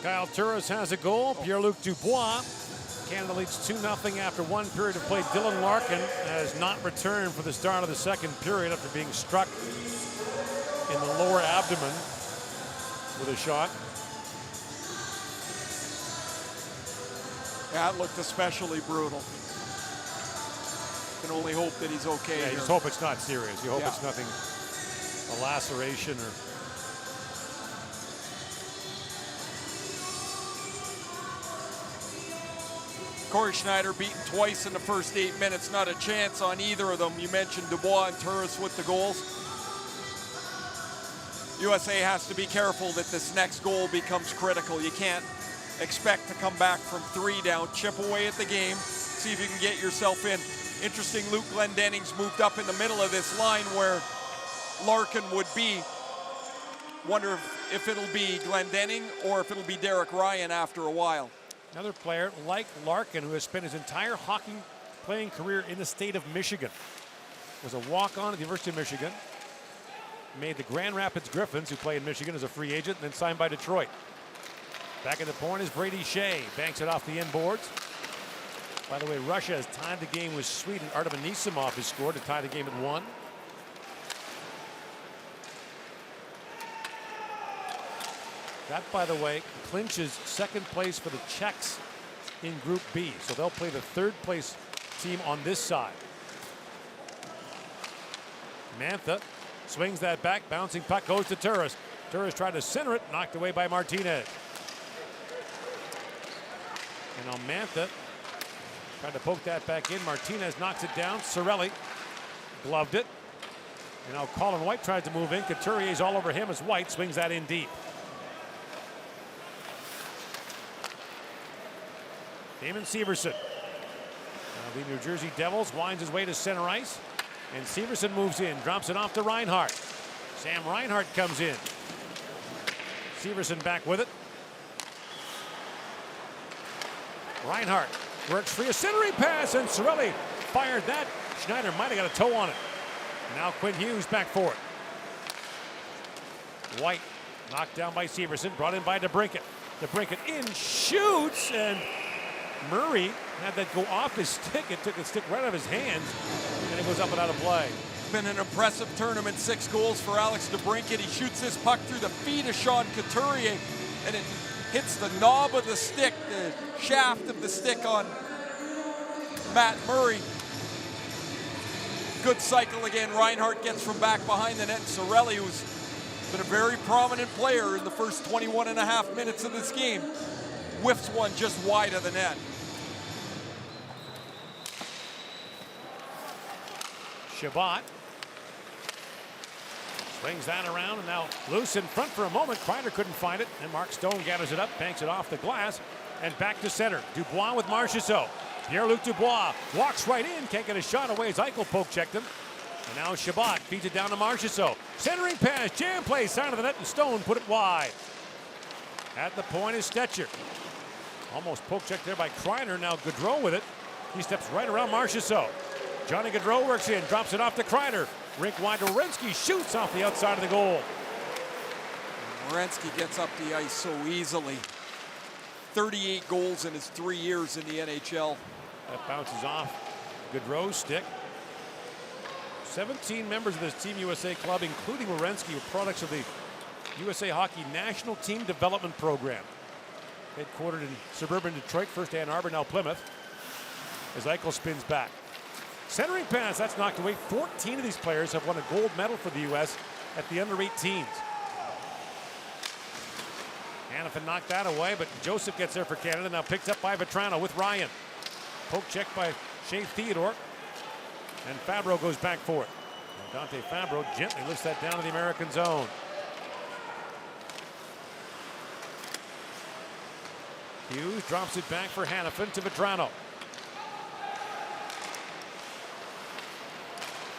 Kyle Turris has a goal. Pierre-Luc Dubois. Canada leads 2-0 after one period of play. Dylan Larkin has not returned for the start of the second period after being struck in the lower abdomen with a shot. That looked especially brutal. Can only hope that he's okay. Yeah, you here. just hope it's not serious. You hope Yeah. it's nothing, a laceration or. Corey Schneider beaten twice in the first 8 minutes. Not a chance on either of them. You mentioned Dubois and Turris with the goals. USA has to be careful that this next goal becomes critical. You can't expect to come back from 3 down. Chip away at the game. See if you can get yourself in. Interesting, Luke Glendenning's moved up in the middle of this line where Larkin would be. Wonder if it'll be Glendenning or if it'll be Derek Ryan after a while. Another player like Larkin, who has spent his entire hockey playing career in the state of Michigan. Was a walk-on at the University of Michigan. Made the Grand Rapids Griffins, who play in Michigan, as a free agent, and then signed by Detroit. Back at the point is Brady Shea. Banks it off the inboards. By the way, Russia has tied the game with Sweden. Artem Anisimov has scored to tie the game at 1. That, by the way, clinches second place for the Czechs in Group B. So they'll play the third place team on this side. Mantha swings that back. Bouncing puck goes to Turris. Turris tried to center it. Knocked away by Martinez. And now Mantha tried to poke that back in. Martinez knocks it down. Cirelli gloved it. And now Colin White tries to move in. Couturier's all over him as White swings that in deep. Damon Severson. The New Jersey Devils winds his way to center ice. And Severson moves in, drops it off to Reinhart. Sam Reinhart comes in. Severson back with it. Reinhart works free, a centering pass, and Cirelli fired that. Schneider might have got a toe on it. Now Quinn Hughes back for it. White knocked down by Severson, brought in by DeBrincat. DeBrincat in, shoots, and Murray had that go off his stick. It took the stick right out of his hands, and it goes up and out of play. Been an impressive tournament. 6 goals for Alex DeBrincat. He shoots this puck through the feet of Sean Couturier, and it hits the knob of the stick, the shaft of the stick on Matt Murray. Good cycle again. Reinhart gets from back behind the net. Cirelli, who's been a very prominent player in the first 21.5 minutes of this game, whiffs one just wide of the net. Shabbat swings that around, and now loose in front for a moment. Kreider couldn't find it, and Mark Stone gathers it up, banks it off the glass, and back to center. Dubois with Marchessault. Pierre-Luc Dubois walks right in, can't get a shot away as Eichel poke checked him. And now Shabbat feeds it down to Marchessault. Centering pass, jam play, side of the net, and Stone put it wide. At the point is Stetcher. Almost poke checked there by Kreider. Now Gaudreau with it. He steps right around Marchessault. Johnny Gaudreau works in, drops it off to Kreider. Rink wide to Werenski, shoots off the outside of the goal. Werenski gets up the ice so easily. 38 goals in his 3 years in the NHL. That bounces off Gaudreau's stick. 17 members of this Team USA club, including Werenski, were products of the USA Hockey National Team Development Program. Headquartered in suburban Detroit, first Ann Arbor, now Plymouth. As Eichel spins back. Centering pass, that's knocked away. 14 of these players have won a gold medal for the U.S. at the under-18s. Hannafin knocked that away, but Joseph gets there for Canada. Now picked up by Vetrano with Ryan. Poke check by Shea Theodore. And Fabro goes back for it. And Dante Fabro gently lifts that down to the American zone. Hughes drops it back for Hannafin to Vetrano.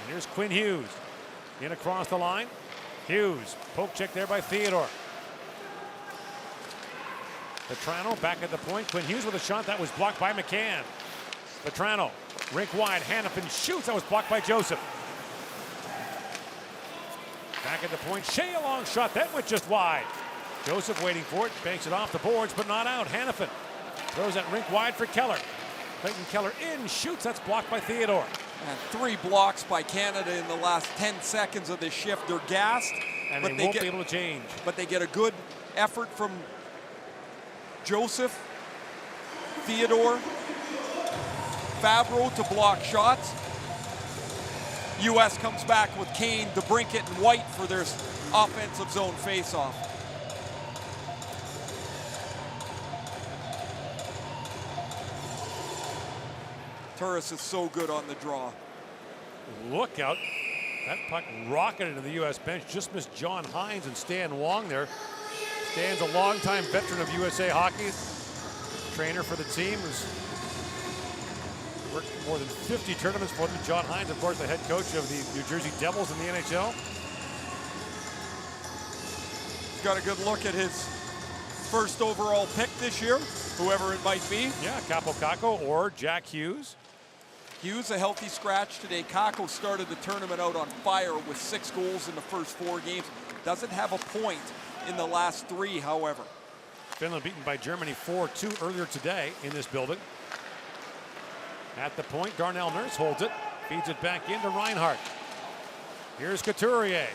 And here's Quinn Hughes. In across the line. Hughes, poke check there by Theodore. Vetrano back at the point. Quinn Hughes with a shot that was blocked by McCann. Vetrano, rink wide. Hannafin shoots. That was blocked by Joseph. Back at the point. Shea a long shot. That went just wide. Joseph waiting for it. Banks it off the boards, but not out. Hannafin throws that rink wide for Keller. Clayton Keller in, shoots. That's blocked by Theodore. And 3 blocks by Canada in the last 10 seconds of this shift. They're gassed. And but they won't be able to change. But they get a good effort from Joseph, Theodore, Fabro to block shots. U.S. comes back with Kane, DeBrincat, and White for their offensive zone faceoff. Turris is so good on the draw. Look out. That puck rocketed into the U.S. bench. Just missed John Hines and Stan Wong there. Stan's a longtime veteran of USA Hockey. Trainer for the team, who's worked more than 50 tournaments for them. John Hines, of course, the head coach of the New Jersey Devils in the NHL. He's got a good look at his first overall pick this year, whoever it might be. Yeah, Capo Caco or Jack Hughes. Hughes a healthy scratch today. Kako started the tournament out on fire with 6 goals in the first 4 games. Doesn't have a point in the last 3, however. Finland beaten by Germany 4-2 earlier today in this building. At the point, Darnell Nurse holds it, feeds it back into Reinhart. Here's Couturier.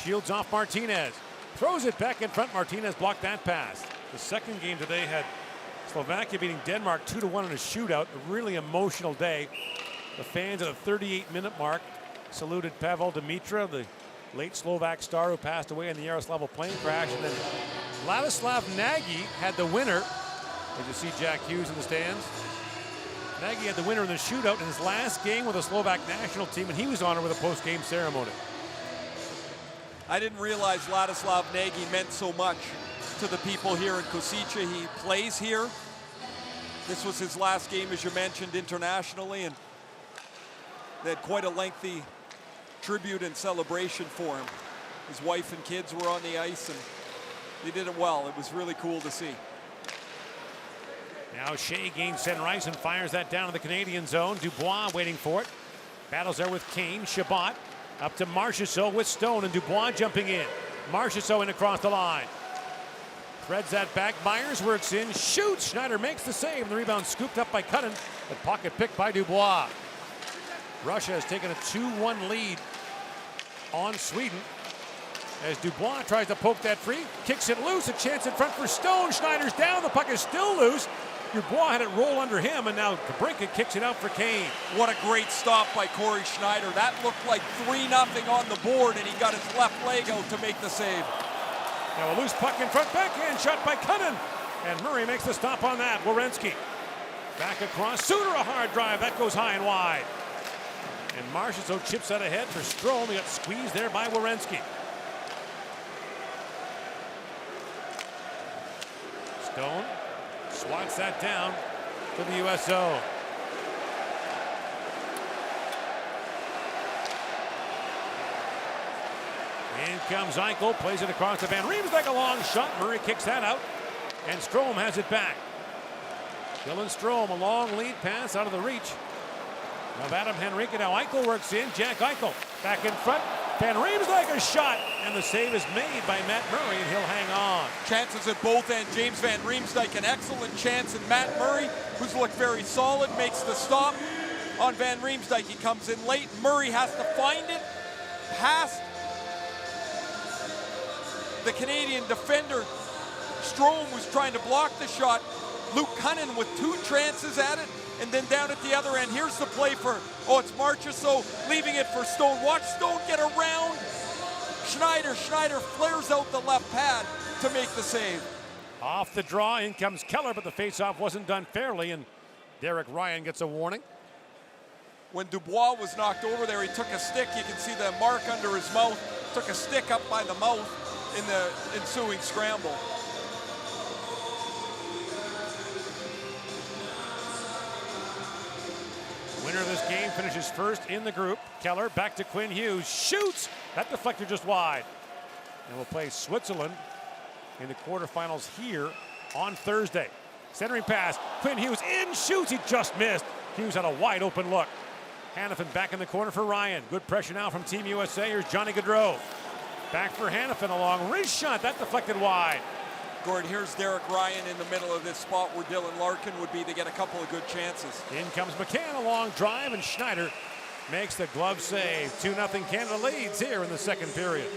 Shields off Martinez. Throws it back in front. Martinez blocked that pass. The second game today had Slovakia beating Denmark 2-1 in a shootout. A really emotional day. The fans at the 38-minute mark saluted Pavel Dimitra, the late Slovak star who passed away in the Yaroslavl plane crash. And then Ladislav Nagy had the winner. Did you see Jack Hughes in the stands? Nagy had the winner in the shootout in his last game with the Slovak national team, and he was honored with a post-game ceremony. I didn't realize Ladislav Nagy meant so much to the people here in Košice. He plays here. This was his last game, as you mentioned, internationally, and they had quite a lengthy tribute and celebration for him. His wife and kids were on the ice, and they did it well. It was really cool to see. Now Shea gains center ice and fires that down to the Canadian zone. Dubois waiting for it. Battles there with Kane. Chabot up to Marchessault with Stone, and Dubois jumping in. Marchessault in across the line. Threads that back. Myers works in. Shoots. Schneider makes the save. The rebound scooped up by Cutton. The pocket picked by Dubois. Russia has taken a 2-1 lead on Sweden as Dubois tries to poke that free. Kicks it loose. A chance in front for Stone. Schneider's down. The puck is still loose. Dubois had it roll under him, and now DeBrincat kicks it out for Kane. What a great stop by Corey Schneider. That looked like 3-0 on the board, and he got his left leg out to make the save. Now a loose puck in front, backhand shot by Cunnin. And Murray makes the stop on that. Werenski back across. Suter a hard drive. That goes high and wide. And Marchessault chips out ahead for Strome. He got squeezed there by Werenski. Stone swats that down to the U.S. zone. In comes Eichel, plays it across the Van Riemsdyk, a long shot. Murray kicks that out, and Strome has it back. Dylan Strome, a long lead pass out of the reach of Adam Henrique. Now Eichel works in. Jack Eichel back in front. Van Riemsdyk a shot, and the save is made by Matt Murray, and he'll hang on. Chances at both ends. James Van Riemsdyk, an excellent chance, and Matt Murray, who's looked very solid, makes the stop on Van Riemsdyk. He comes in late. Murray has to find it past the Canadian defender. Strome was trying to block the shot. Luke Cunnin with 2 chances at it, and then down at the other end, here's the play for, it's Marchessault leaving it for Stone. Watch Stone get around Schneider. Schneider flares out the left pad to make the save. Off the draw, in comes Keller, but the faceoff wasn't done fairly, and Derek Ryan gets a warning. When Dubois was knocked over there, he took a stick. You can see the mark under his mouth. Took a stick up by the mouth in the ensuing scramble. Winner of this game finishes first in the group. Keller back to Quinn Hughes, shoots! That deflector just wide. And we'll play Switzerland in the quarterfinals here on Thursday. Centering pass, Quinn Hughes in, shoots, he just missed. Hughes had a wide open look. Hannafin back in the corner for Ryan. Good pressure now from Team USA. Here's Johnny Gaudreau. Back for Hannafin, along wrist shot, that deflected wide. Gord, here's Derek Ryan in the middle of this spot where Dylan Larkin would be to get a couple of good chances. In comes McCann, a long drive, and Schneider makes the glove save. 2-0 Canada leads here in the second period.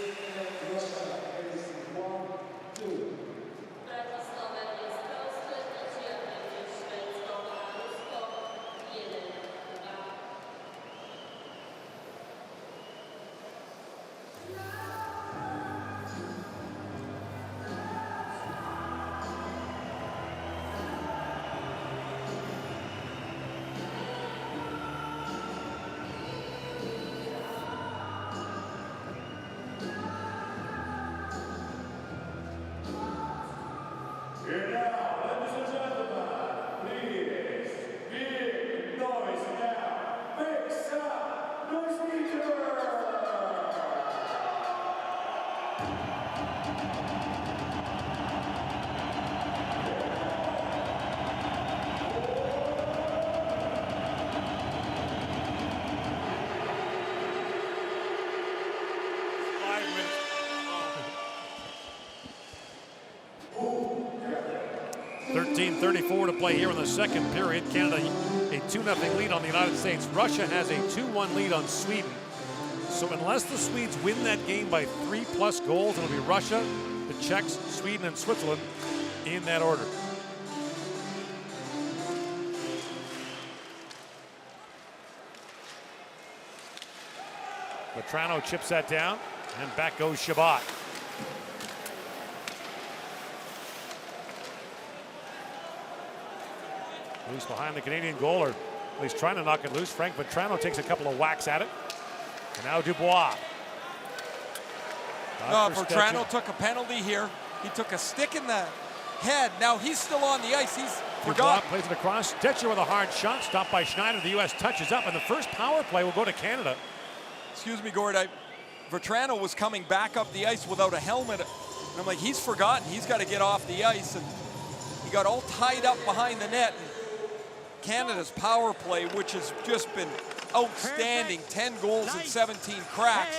.34 to play here in the second period. Canada a 2-0 lead on the United States. Russia has a 2-1 lead on Sweden. So unless the Swedes win that game by 3+ goals, it'll be Russia, the Czechs, Sweden, and Switzerland in that order. Vetrano chips that down, and back goes Shabbat. Loose behind the Canadian goal, or at least trying to knock it loose. Frank Vetrano takes a couple of whacks at it. And now Dubois. Vetrano took a penalty here. He took a stick in the head. Now he's still on the ice. He's Dubois forgot. plays it across. Stetcher with a hard shot. Stopped by Schneider. The U.S. touches up, and the first power play will go to Canada. Excuse me, Gord. Vetrano was coming back up the ice without a helmet. And I'm like, he's forgotten. He's got to get off the ice. And he got all tied up behind the net. And Canada's power play, which has just been outstanding, 10 goals and 17 cracks,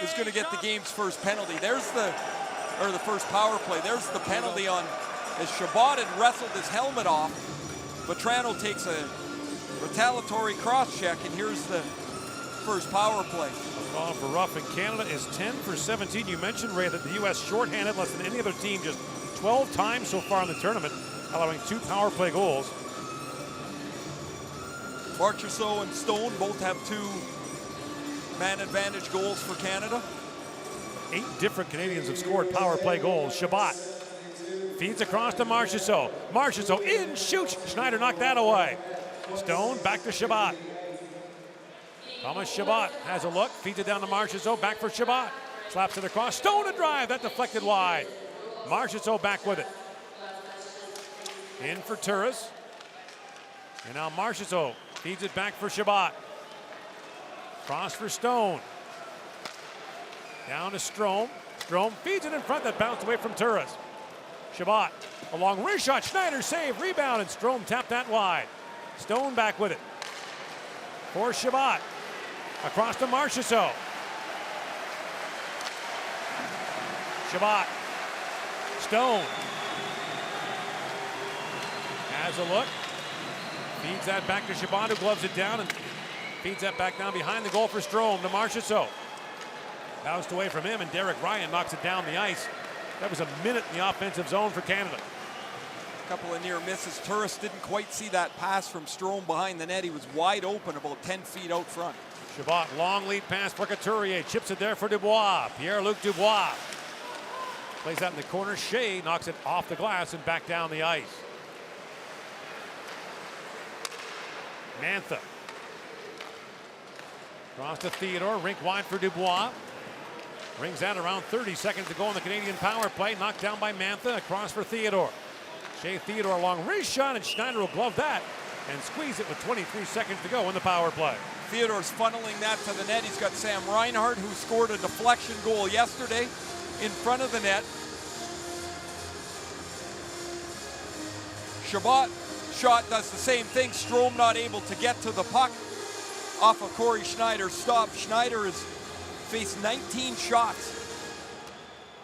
is going to get the game's first penalty. There's the first power play. There's the penalty on, as Shabbat had wrestled his helmet off. Vetrano takes a retaliatory cross check, and here's the first power play. Call for rough, and Canada is 10 for 17. You mentioned, Ray, that the U.S. shorthanded less than any other team just 12 times so far in the tournament, allowing 2 power play goals. Marchessault and Stone both have 2 man advantage goals for Canada. 8 different Canadians have scored power play goals. Shabbat feeds across to Marchessault. Marchessault in, shoots. Schneider knocked that away. Stone back to Shabbat. Thomas Shabbat has a look, feeds it down to Marchessault, back for Shabbat. Slaps it across, Stone a drive, that deflected wide. Marchessault back with it. In for Turris. And now Marchessault feeds it back for Shabbat. Cross for Stone. Down to Strome. Strome feeds it in front, that bounced away from Turris. Shabbat, a long wrist shot, Schneider save, rebound, and Strome tapped that wide. Stone back with it. For Shabbat. Across to Marchessault. Shabbat. Stone. Has a look. Feeds that back to Shabbat, who gloves it down and feeds that back down behind the goal for Strome to Marchessault. Bounced away from him, and Derek Ryan knocks it down the ice. That was a minute in the offensive zone for Canada. A couple of near misses. Turris didn't quite see that pass from Strome behind the net. He was wide open about 10 feet out front. Shabbat, long lead pass for Couturier. Chips it there for Dubois. Pierre-Luc Dubois. Plays that in the corner. Shea knocks it off the glass and back down the ice. Mantha. Cross to Theodore. Rink wide for Dubois. Rings out around 30 seconds to go on the Canadian power play. Knocked down by Mantha. Across for Theodore. Shea Theodore long wrist shot, and Schneider will glove that and squeeze it with 23 seconds to go in the power play. Theodore's funneling that to the net. He's got Sam Reinhart, who scored a deflection goal yesterday in front of the net. Shabbat shot does the same thing. Strome not able to get to the puck off of Corey Schneider's stop. Schneider has faced 19 shots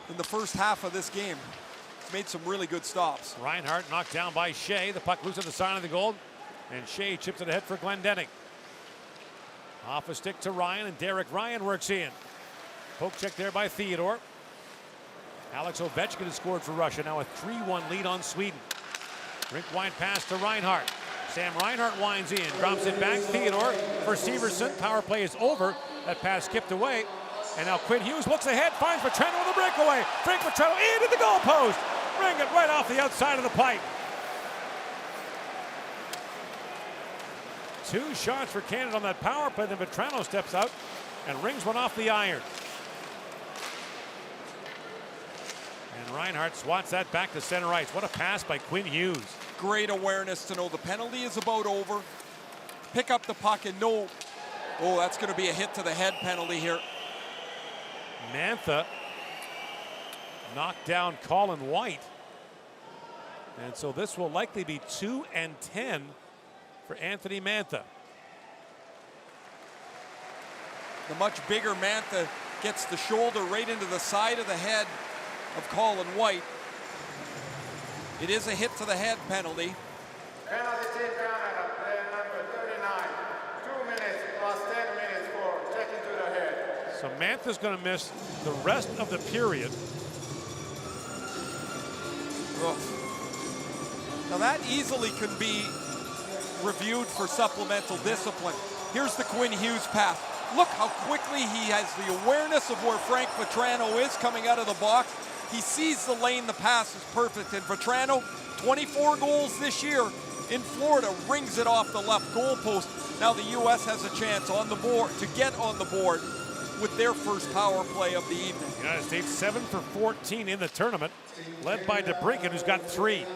in the first half of this game. He's made some really good stops. Reinhart knocked down by Shea. The puck loose at the side of the goal, and Shea chips it ahead for Glendening. Off a stick to Ryan, and Derek Ryan works in. Poke check there by Theodore. Alex Ovechkin has scored for Russia, now a 3-1 lead on Sweden. Rink wide pass to Reinhart. Sam Reinhart winds in, drops it back. Theodore for Severson. Power play is over. That pass skipped away. And now Quinn Hughes looks ahead, finds Petrano with a breakaway. Frank Petrano into the goalpost. Bring it right off the outside of the pipe. 2 shots for Canada on that power play. Then Petrano steps out and rings one off the iron. And Reinhart swats that back to center ice. What a pass by Quinn Hughes. Great awareness to know the penalty is about over. Pick up the puck and know, oh, that's going to be a hit to the head penalty here. Mantha knocked down Colin White. And so this will likely be 2 and 10 for Anthony Mantha. The much bigger Mantha gets the shoulder right into the side of the head of Colin White. It is a hit to the head penalty. Penalty team Canada, player number 39. 2 minutes plus 10 minutes for checking to the head. So Mantha's going to miss the rest of the period. Ugh. Now that easily can be reviewed for supplemental discipline. Here's the Quinn Hughes pass. Look how quickly he has the awareness of where Frank Vetrano is coming out of the box. He sees the lane, the pass is perfect, and Vetrano, 24 goals this year in Florida, rings it off the left goal post. Now the U.S. has a chance on the board to get on the board with their first power play of the evening. United States 7 for 14 in the tournament, led by DeBrincat, who's got 3.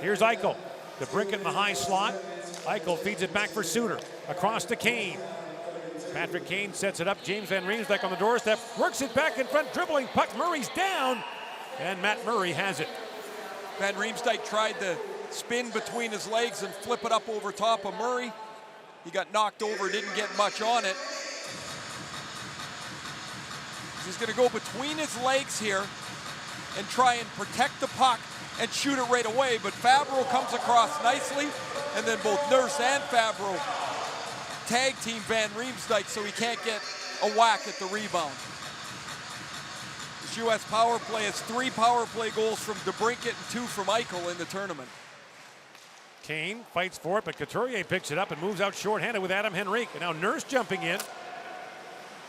Here's Eichel. DeBrincat in the high slot. Eichel feeds it back for Suter. Across to Kane. Patrick Kane sets it up. James Van Riemsdyk on the doorstep. Works it back in front, dribbling puck. Murray's down. And Matt Murray has it. Van Riemsdyk tried to spin between his legs and flip it up over top of Murray. He got knocked over, didn't get much on it. He's going to go between his legs here and try and protect the puck and shoot it right away. But Fabro comes across nicely, and then both Nurse and Fabro tag team Van Riemsdyk so he can't get a whack at the rebound. This U.S. power play has 3 power play goals from DeBrincat and 2 from Eichel in the tournament. Kane fights for it, but Couturier picks it up and moves out shorthanded with Adam Henrique. And now Nurse jumping in.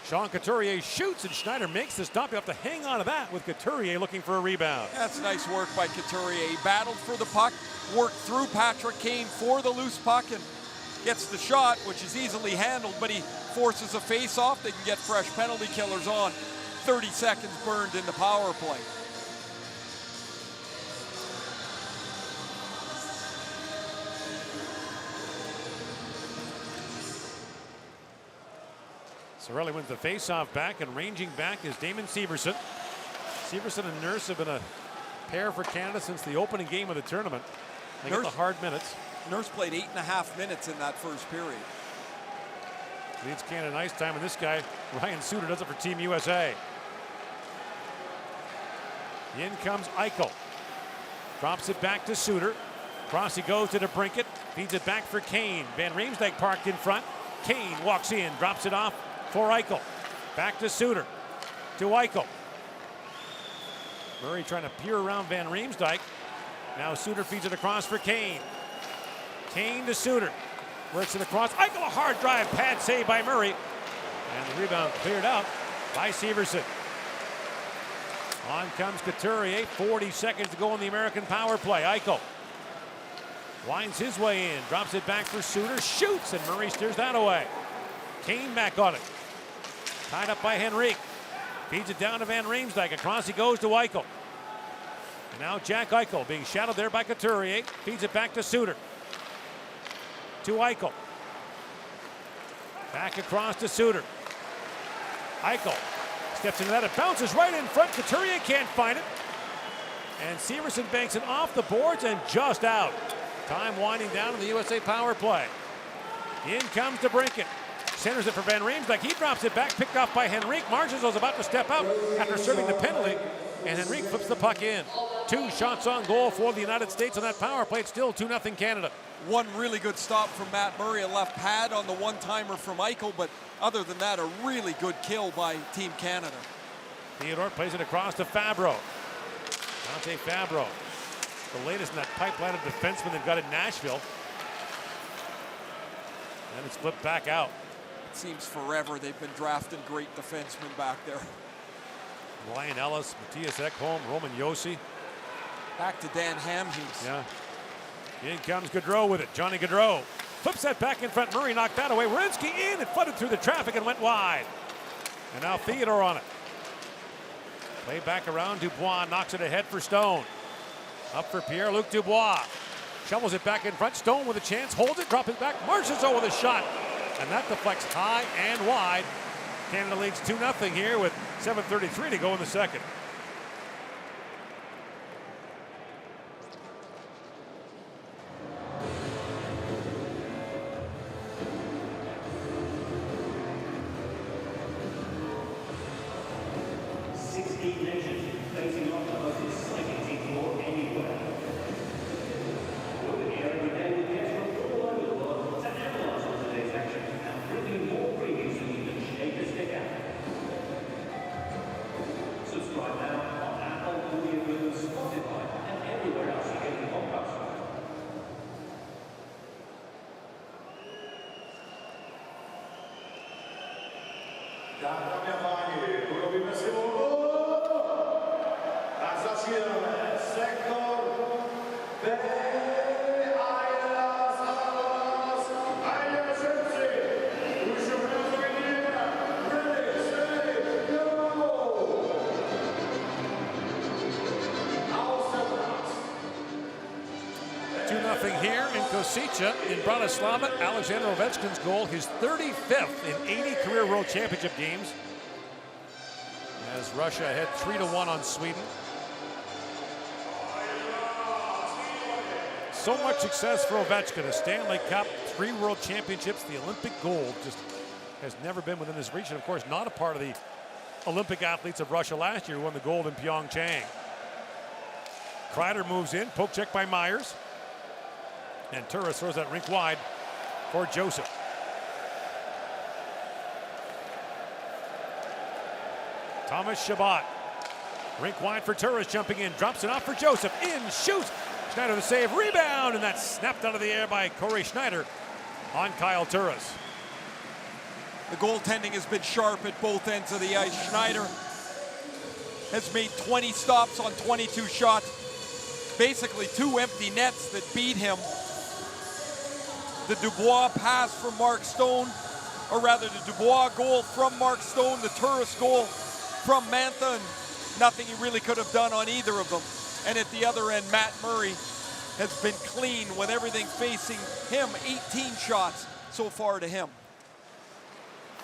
Sean Couturier shoots, and Schneider makes the stop. You have to hang on to that with Couturier looking for a rebound. That's nice work by Couturier. He battled for the puck, worked through Patrick Kane for the loose puck, and gets the shot, which is easily handled, but he forces a face-off. They can get fresh penalty killers on. 30 seconds burned in the power play. Cirelli wins the face-off back, and ranging back is Damon Severson. Severson and Nurse have been a pair for Canada since the opening game of the tournament. They get the hard minutes. Nurse played 8.5 minutes in that first period. Leads Canada in ice time, and this guy, Ryan Suter, does it for Team USA. In comes Eichel. Drops it back to Suter. Cross he goes to DeBrincat. Feeds it back for Kane. Van Riemsdyk parked in front. Kane walks in, drops it off for Eichel. Back to Suter. To Eichel. Murray trying to peer around Van Riemsdyk. Now Suter feeds it across for Kane. Kane to Suter. Works it across. Eichel, a hard drive. Pad save by Murray. And the rebound cleared out by Severson. On comes Couturier, 40 seconds to go in the American power play. Eichel winds his way in, drops it back for Suter, shoots, and Murray steers that away. Kane back on it. Tied up by Henrique. Feeds it down to Van Riemsdyk. Across he goes to Eichel. And now Jack Eichel being shadowed there by Couturier. Feeds it back to Suter. To Eichel. Back across to Suter. Eichel steps into that. It bounces right in front. Couturier can't find it. And Severson banks it off the boards and just out. Time winding down in the USA power play. In comes DeBrincat. Centers it for Van Riemsdyk. He drops it back, picked off by Henrique. Marchessault's about to step out after serving the penalty. And Henrique flips the puck in. 2 shots on goal for the United States on that power play. It's still 2-0 Canada. One really good stop from Matt Murray, a left pad on the one-timer from Eichel, but other than that, a really good kill by Team Canada. Theodore plays it across to Fabro. Dante Fabro, the latest in that pipeline of defensemen they've got in Nashville. And it's flipped back out. It seems forever they've been drafting great defensemen back there. Ryan Ellis, Matthias Ekholm, Roman Josi. Back to Dan Hamhuis. Yeah. In comes Gaudreau with it. Johnny Gaudreau flips that back in front. Murray knocked that away. Werenski in. It flooded through the traffic and went wide. And now Theodore on it. Play back around. Dubois knocks it ahead for Stone. Up for Pierre-Luc Dubois. Shovels it back in front. Stone with a chance. Holds it. Drops it back. Marchessault with a shot. And that deflects high and wide. Canada leads 2-0 here with 7:33 to go in the second. Dámy a páni, urobíme si volbu a začínáme sektor here in Kosice in Bratislava. Alexander Ovechkin's goal, his 35th in 80 career World Championship games. As Russia ahead 3-1 on Sweden. So much success for Ovechkin. A Stanley Cup, 3 World Championships, the Olympic gold just has never been within his reach. And of course, not a part of the Olympic athletes of Russia last year who won the gold in Pyeongchang. Kreider moves in, poke check by Myers. And Turris throws that rink wide for Joseph. Thomas Chabot. Rink wide for Turris, jumping in, drops it off for Joseph. In, shoots. Schneider the save, rebound, and that's snapped out of the air by Corey Schneider on Kyle Turris. The goaltending has been sharp at both ends of the ice. Schneider has made 20 stops on 22 shots. Basically 2 empty nets that beat him. The Dubois pass from Mark Stone, or rather the Dubois goal from Mark Stone, the Turris goal from Mantha, and nothing he really could have done on either of them. And at the other end, Matt Murray has been clean with everything facing him. 18 shots so far to him.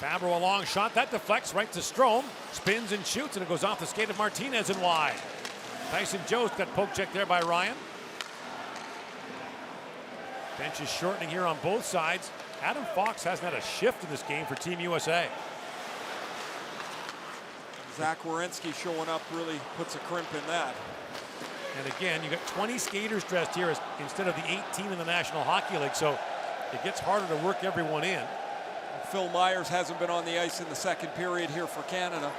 Fabro a long shot, that deflects right to Strome, spins and shoots, and it goes off the skate of Martinez and wide. Tyson Jost got poke checked there by Ryan. Bench is shortening here on both sides. Adam Fox hasn't had a shift in this game for Team USA. Zach Werenski showing up really puts a crimp in that. And again, you got 20 skaters dressed here instead of the 18 in the National Hockey League, so it gets harder to work everyone in. Phil Myers hasn't been on the ice in the second period here for Canada.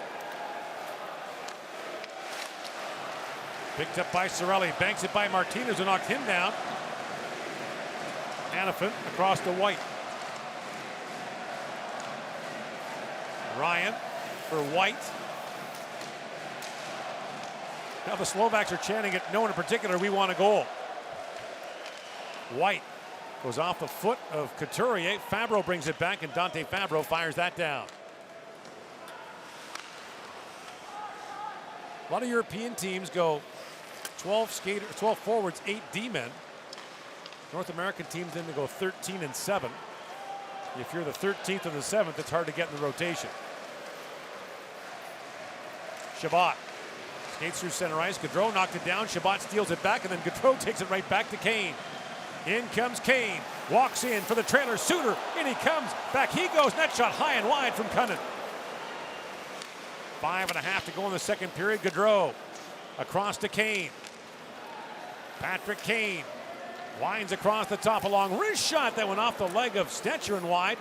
Picked up by Cirelli, banks it by Martinez who knocked him down. Hanifin across to White. Ryan for White. Now the Slovaks are chanting it, no one in particular, we want a goal. White goes off the foot of Couturier. Fabro brings it back, and Dante Fabro fires that down. A lot of European teams go 12 forwards, 8 D-men. North American teams then to go 13 and 7. If you're the 13th or the 7th, it's hard to get in the rotation. Shabbat skates through center ice. Gaudreau knocked it down. Shabbat steals it back, and then Gaudreau takes it right back to Kane. In comes Kane. Walks in for the trailer. Suter. In he comes. Back he goes. Net shot high and wide from Cunnin. 5.5 to go in the second period. Gaudreau across to Kane. Patrick Kane winds across the top, a long wrist shot that went off the leg of Stetcher and wide.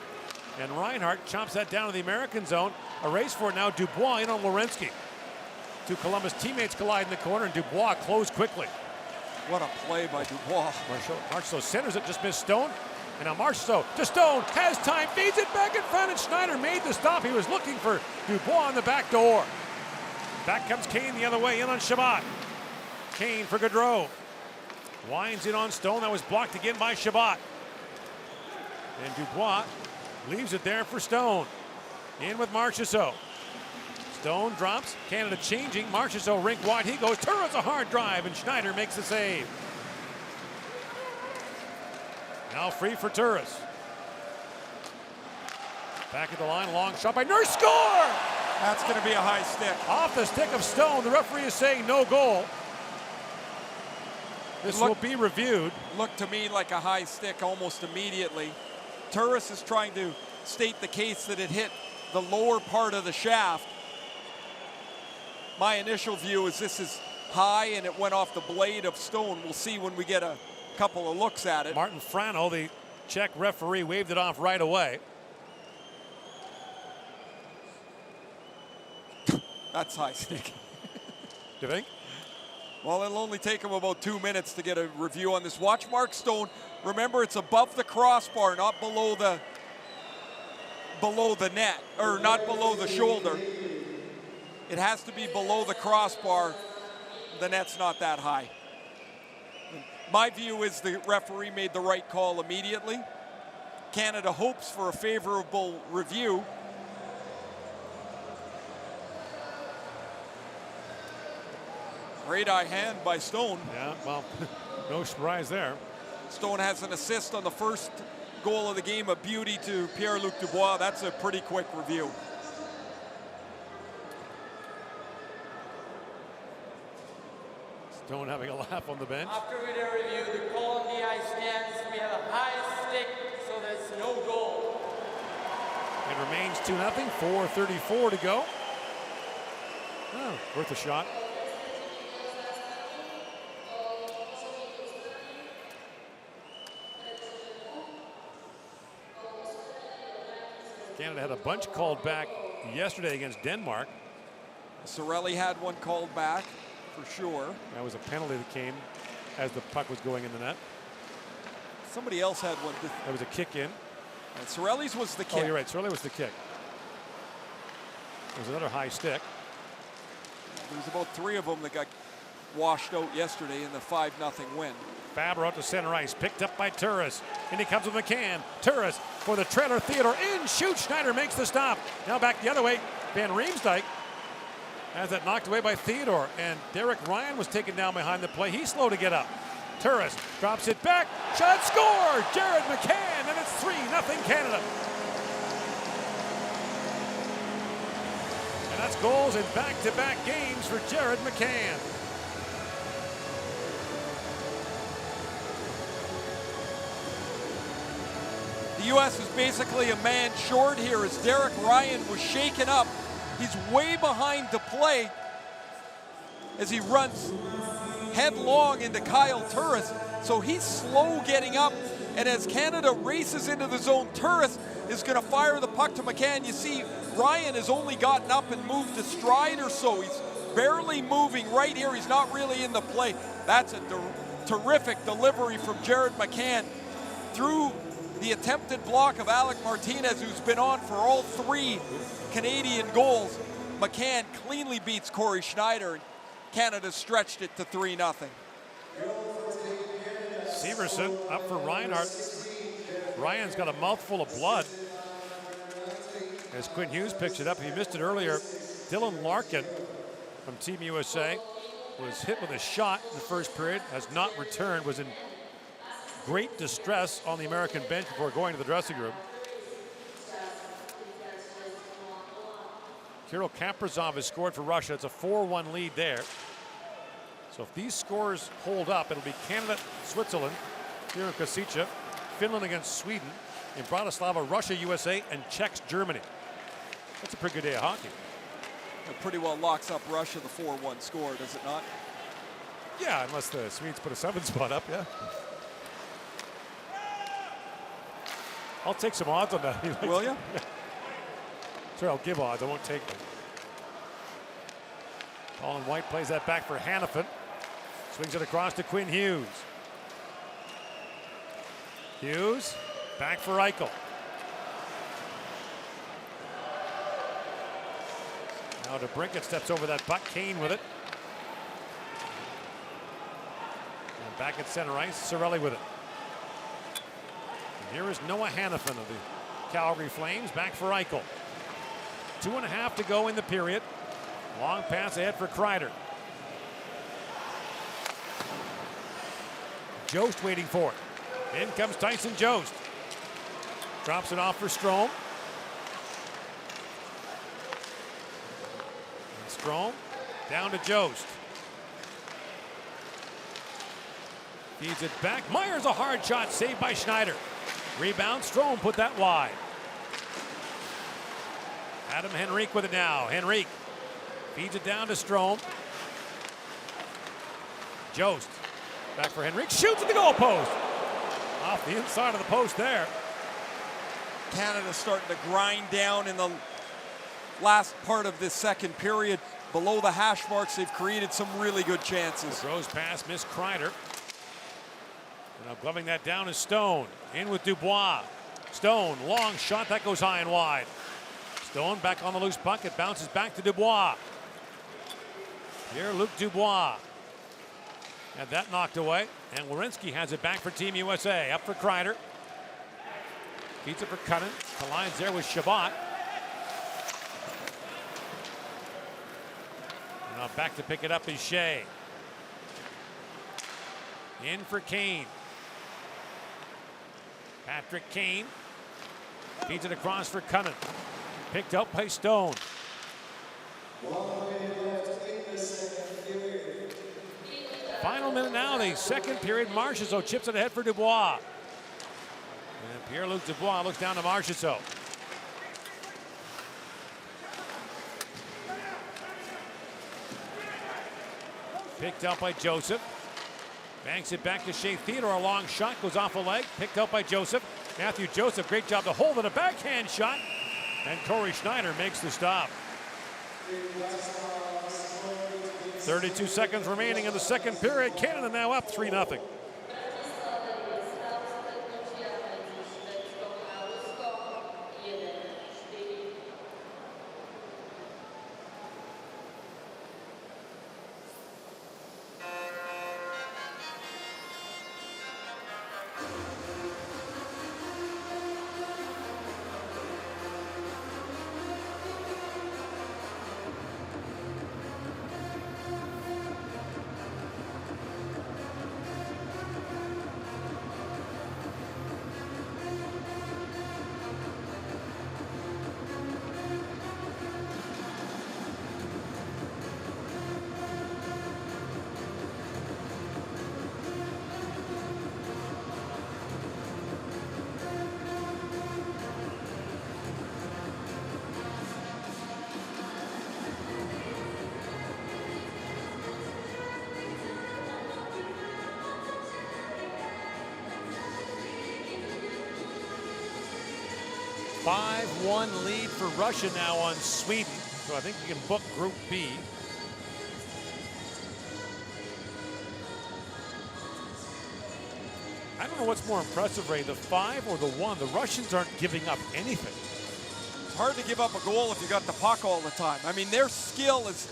And Reinhart chops that down to the American zone. A race for it now. Dubois in on Werenski. Two Columbus teammates collide in the corner, and Dubois closed quickly. What a play by Dubois. Marchessault centers it, just missed Stone. And now Marchessault to Stone, has time, feeds it back in front, and Schneider made the stop. He was looking for Dubois on the back door. Back comes Kane the other way, in on Shabbat. Kane for Gaudreau. Winds in on Stone, that was blocked again by Shabbat. And Dubois leaves it there for Stone. In with Marchessault. Stone drops, Canada changing, Marchessault rink wide, he goes, Turris a hard drive, and Schneider makes the save. Now free for Turris. Back at the line, long shot by Nurse, score! That's going to be a high stick. Off the stick of Stone, the referee is saying no goal. This will be reviewed. Looked to me like a high stick almost immediately. Turris is trying to state the case that it hit the lower part of the shaft. My initial view is this is high and it went off the blade of Stone. We'll see when we get a couple of looks at it. Martin Frano, the Czech referee, waved it off right away. That's high stick. Do you think? Well, it'll only take him about 2 minutes to get a review on this. Watch Mark Stone. Remember, it's above the crossbar, not below the net, or not below the shoulder. It has to be below the crossbar. The net's not that high. My view is the referee made the right call immediately. Canada hopes for a favorable review. Great eye hand by Stone. Yeah, well, no surprise there. Stone has an assist on the first goal of the game, a beauty to Pierre-Luc Dubois. That's a pretty quick review. Stone having a laugh on the bench. After we did a review, the call on the ice stands. We have a high stick, so there's no goal. It remains 2-0, 4:34 to go. Oh, worth a shot. Canada had a bunch called back yesterday against Denmark. Sorelli had one called back, for sure. That was a penalty that came as the puck was going in the net. Somebody else had one. That was a kick in. And Sorelli's was the kick. Oh, you're right. Sorelli was the kick. There was another high stick. There was about 3 of them that got washed out yesterday in the 5-0 win. Faber out to center ice, picked up by Turris. And he comes with McCann. Turris for the trailer. Theodore in, shoot. Schneider makes the stop. Now back the other way. Van Riemsdyk has that knocked away by Theodore. And Derek Ryan was taken down behind the play. He's slow to get up. Turris drops it back. Shot, score! Jared McCann, and it's 3-0 Canada. And that's goals in back-to-back games for Jared McCann. The U.S. is basically a man short here as Derek Ryan was shaken up. He's way behind the play as he runs headlong into Kyle Turris. So he's slow getting up. And as Canada races into the zone, Turris is going to fire the puck to McCann. You see, Ryan has only gotten up and moved a stride or so. He's barely moving right here. He's not really in the play. That's a terrific delivery from Jared McCann through the attempted block of Alec Martinez, who's been on for all 3 Canadian goals. McCann cleanly beats Corey Schneider. Canada stretched it to 3-0. Severson up for Reinhardt. Ryan's got a mouthful of blood. As Quinn Hughes picks it up, he missed it earlier. Dylan Larkin from Team USA was hit with a shot in the first period, has not returned, was in great distress on the American bench before going to the dressing room. Kirill Kaprizov has scored for Russia. It's a 4-1 lead there. So if these scores hold up, it'll be Canada, Switzerland, here in Kosice, Finland against Sweden, in Bratislava, Russia, USA, and Czechs, Germany. That's a pretty good day of hockey. It pretty well locks up Russia, the 4-1 score, does it not? Yeah, unless the Swedes put a 7 spot up, yeah. I'll take some odds on that. Will you? Yeah. Sorry, I'll give odds, I won't take them. Colin White plays that back for Hannafin. Swings it across to Quinn Hughes. Hughes, back for Eichel. Now DeBrincat steps over that puck, Kane with it. And back at center ice, Cirelli with it. And here is Noah Hannafin of the Calgary Flames, back for Eichel. 2.5 to go in the period. Long pass ahead for Kreider. Jost waiting for it. In comes Tyson Jost. Drops it off for Strome. And Strome down to Jost. Feeds it back. Myers a hard shot saved by Schneider. Rebound. Strome put that wide. Adam Henrique with it now. Henrique feeds it down to Strome. Jost back for Henrique. Shoots at the goal post. Off the inside of the post there. Canada starting to grind down in the last part of this second period. Below the hash marks, they've created some really good chances. Throws pass, missed Kreider. And now gloving that down is Stone. In with Dubois. Stone, long shot, that goes high and wide. Stone back on the loose puck. It bounces back to Dubois. Here, Luc Dubois. Had that knocked away. And Werenski has it back for Team USA. Up for Kreider. Feeds it for Cunnin. Collides there with Shabbat. And now back to pick it up is Shea. In for Kane. Patrick Kane. Feeds it across for Cunnin. Picked up by Stone. 1 minute left in the second period. Final minute now, the second period. Marchessault chips it ahead for Dubois. And Pierre-Luc Dubois looks down to Marchessault. Picked up by Joseph. Banks it back to Shea Theodore. A long shot goes off a leg. Picked up by Joseph. Matthew Joseph, great job to hold it. A backhand shot. And Corey Schneider makes the stop. 32 seconds remaining in the second period. Canada now up 3-0. One lead for Russia now on Sweden. So I think you can book Group B. I don't know what's more impressive, Ray, the 5 or the 1. The Russians aren't giving up anything. It's hard to give up a goal if you got the puck all the time. I mean, their skill is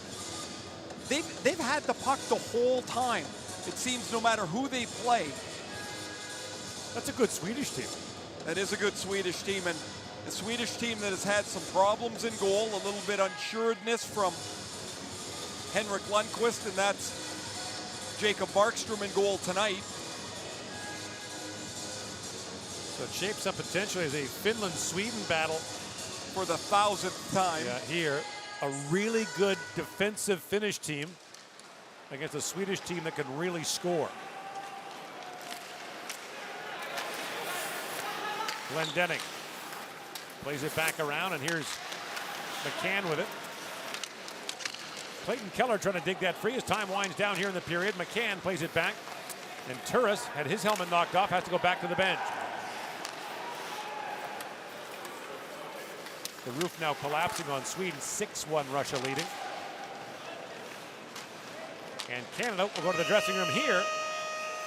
they've had the puck the whole time. It seems no matter who they play. That's a good Swedish team. That is a good Swedish team, and a Swedish team that has had some problems in goal, a little bit unsuredness from Henrik Lundqvist, and that's Jacob Markstrom in goal tonight. So it shapes up potentially as a Finland-Sweden battle For the 1000th time. here. A really good defensive Finnish team against a Swedish team that can really score. Glendening plays it back around, and here's McCann with it. Clayton Keller trying to dig that free as time winds down here in the period. McCann plays it back, and Turris had his helmet knocked off, has to go back to the bench. The roof now collapsing on Sweden, 6-1 Russia leading. And Canada will go to the dressing room here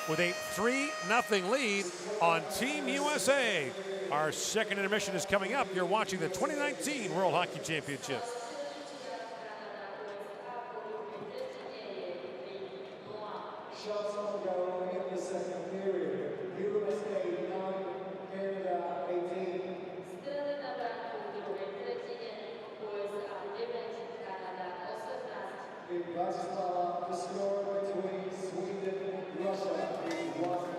with a 3-0 lead on Team USA. Our second intermission is coming up. You're watching the 2019 World Hockey Championship. Shots on goal in the second period. USA 9, Canada 18. In Bratislava, the score between Sweden and Russia is 1-5.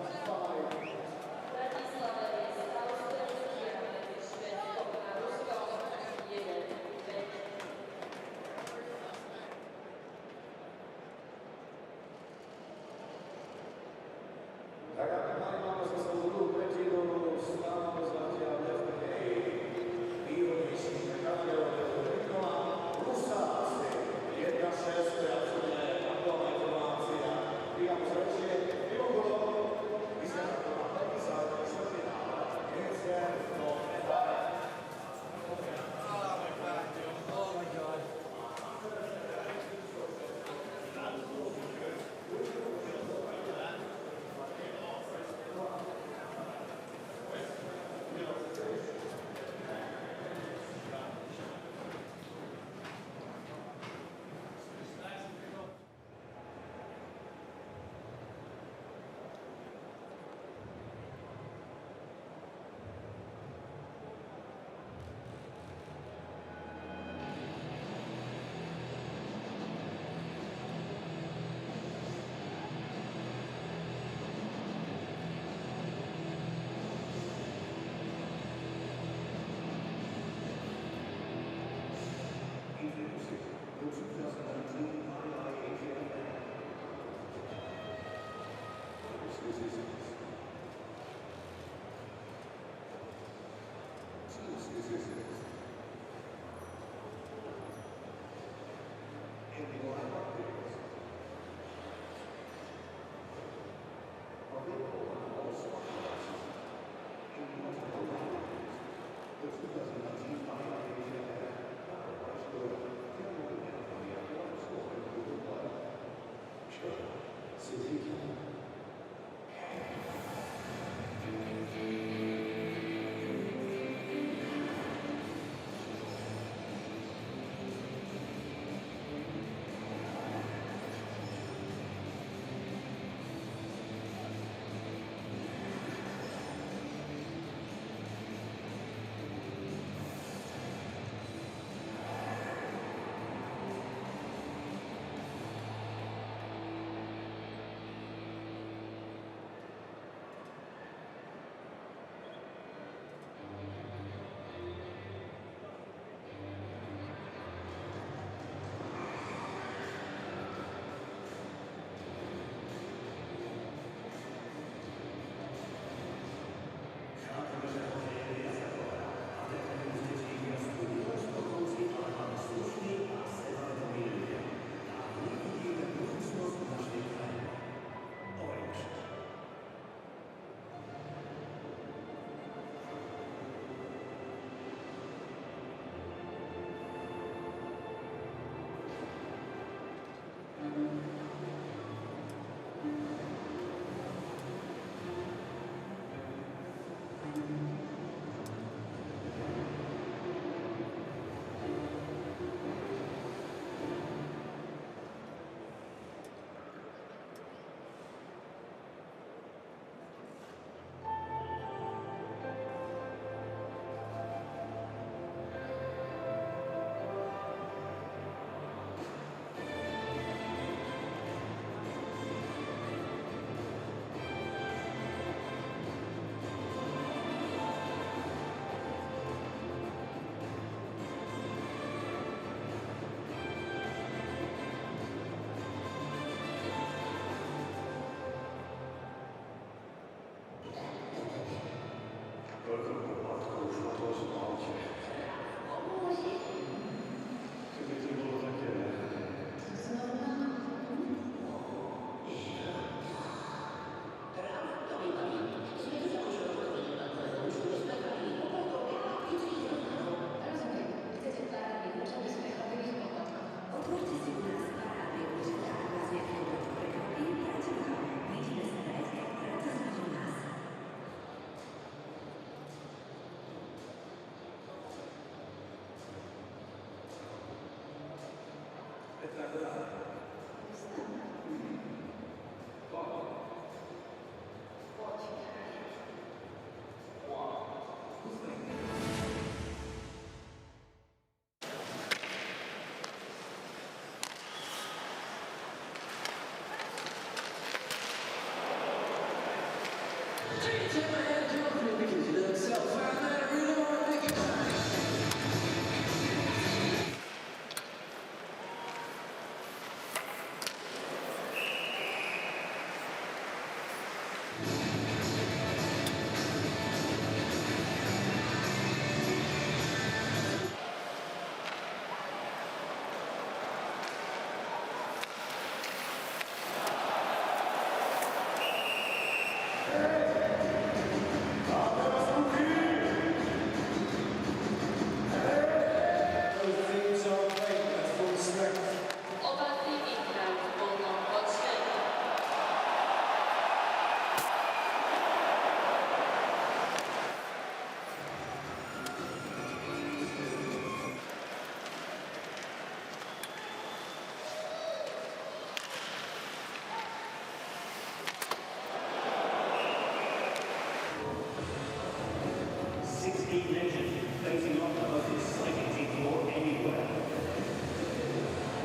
Facing off the most exciting team floor anywhere.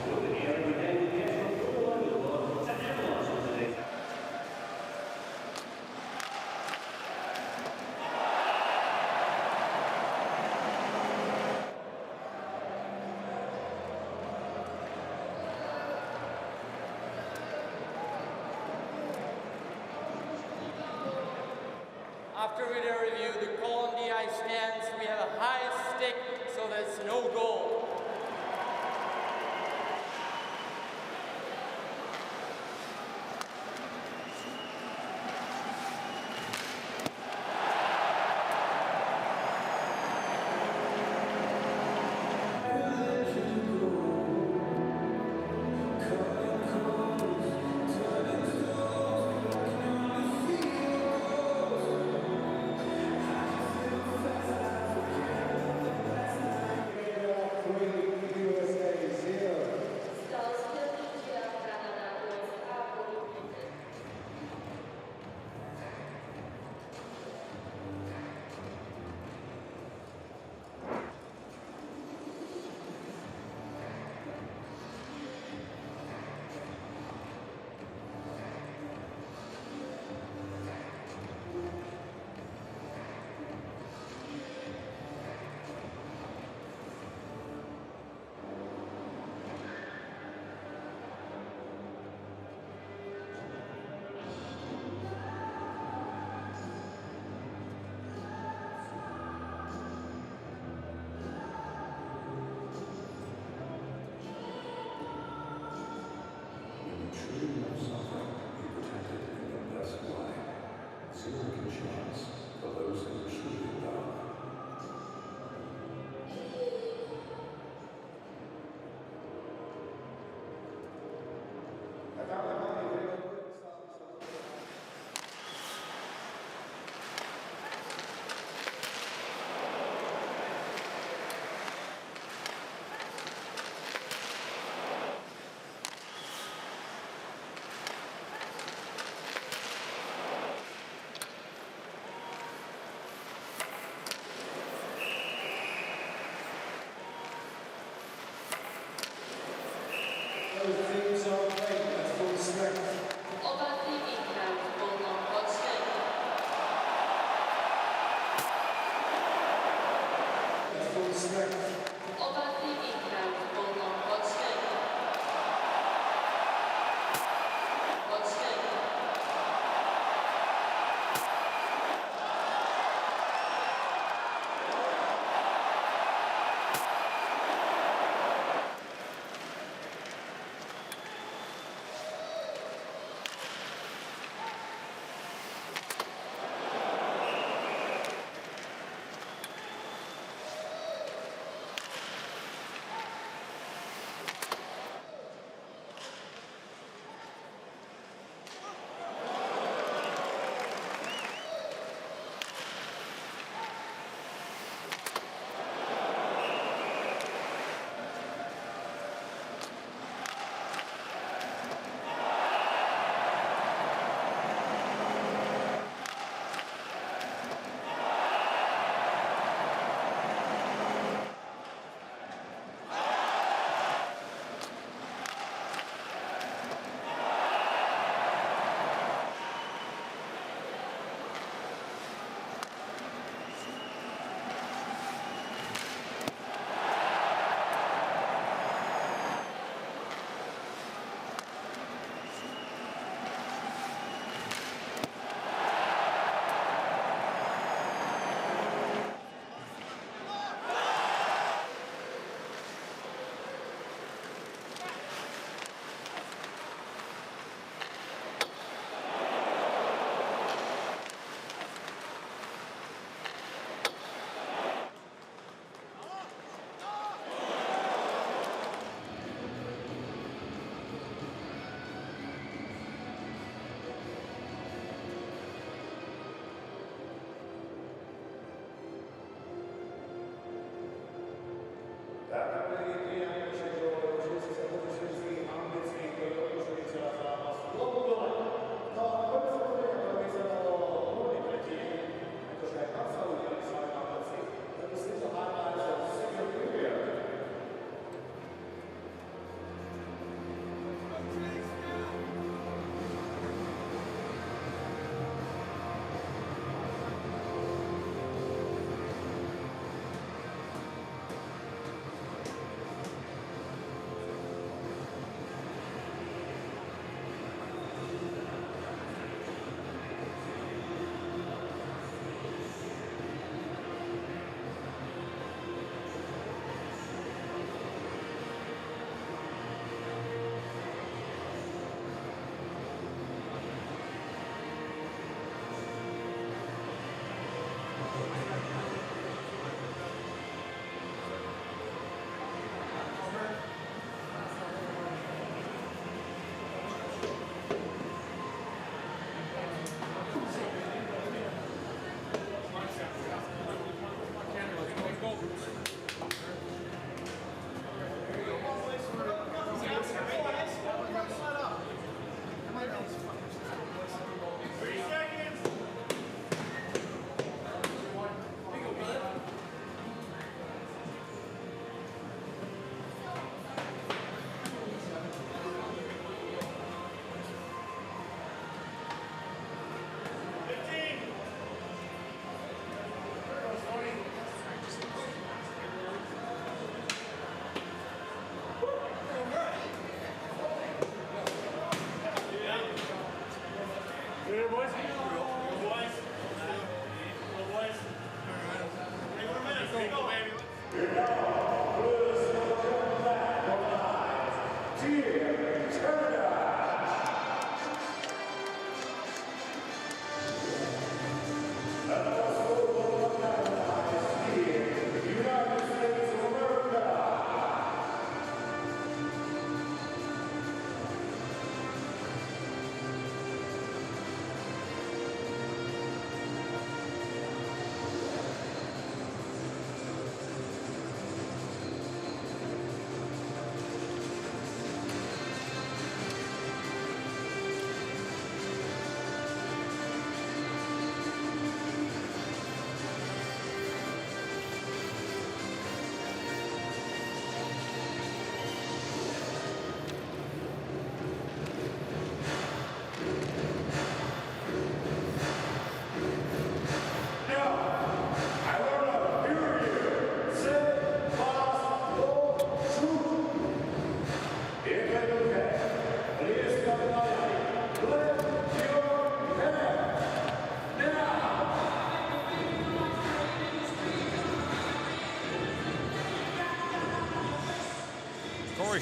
We'll be here every day with guests from all over the world to analyze on today's. After video review, the call on the ice stands. We have a high stick, so there's no goal.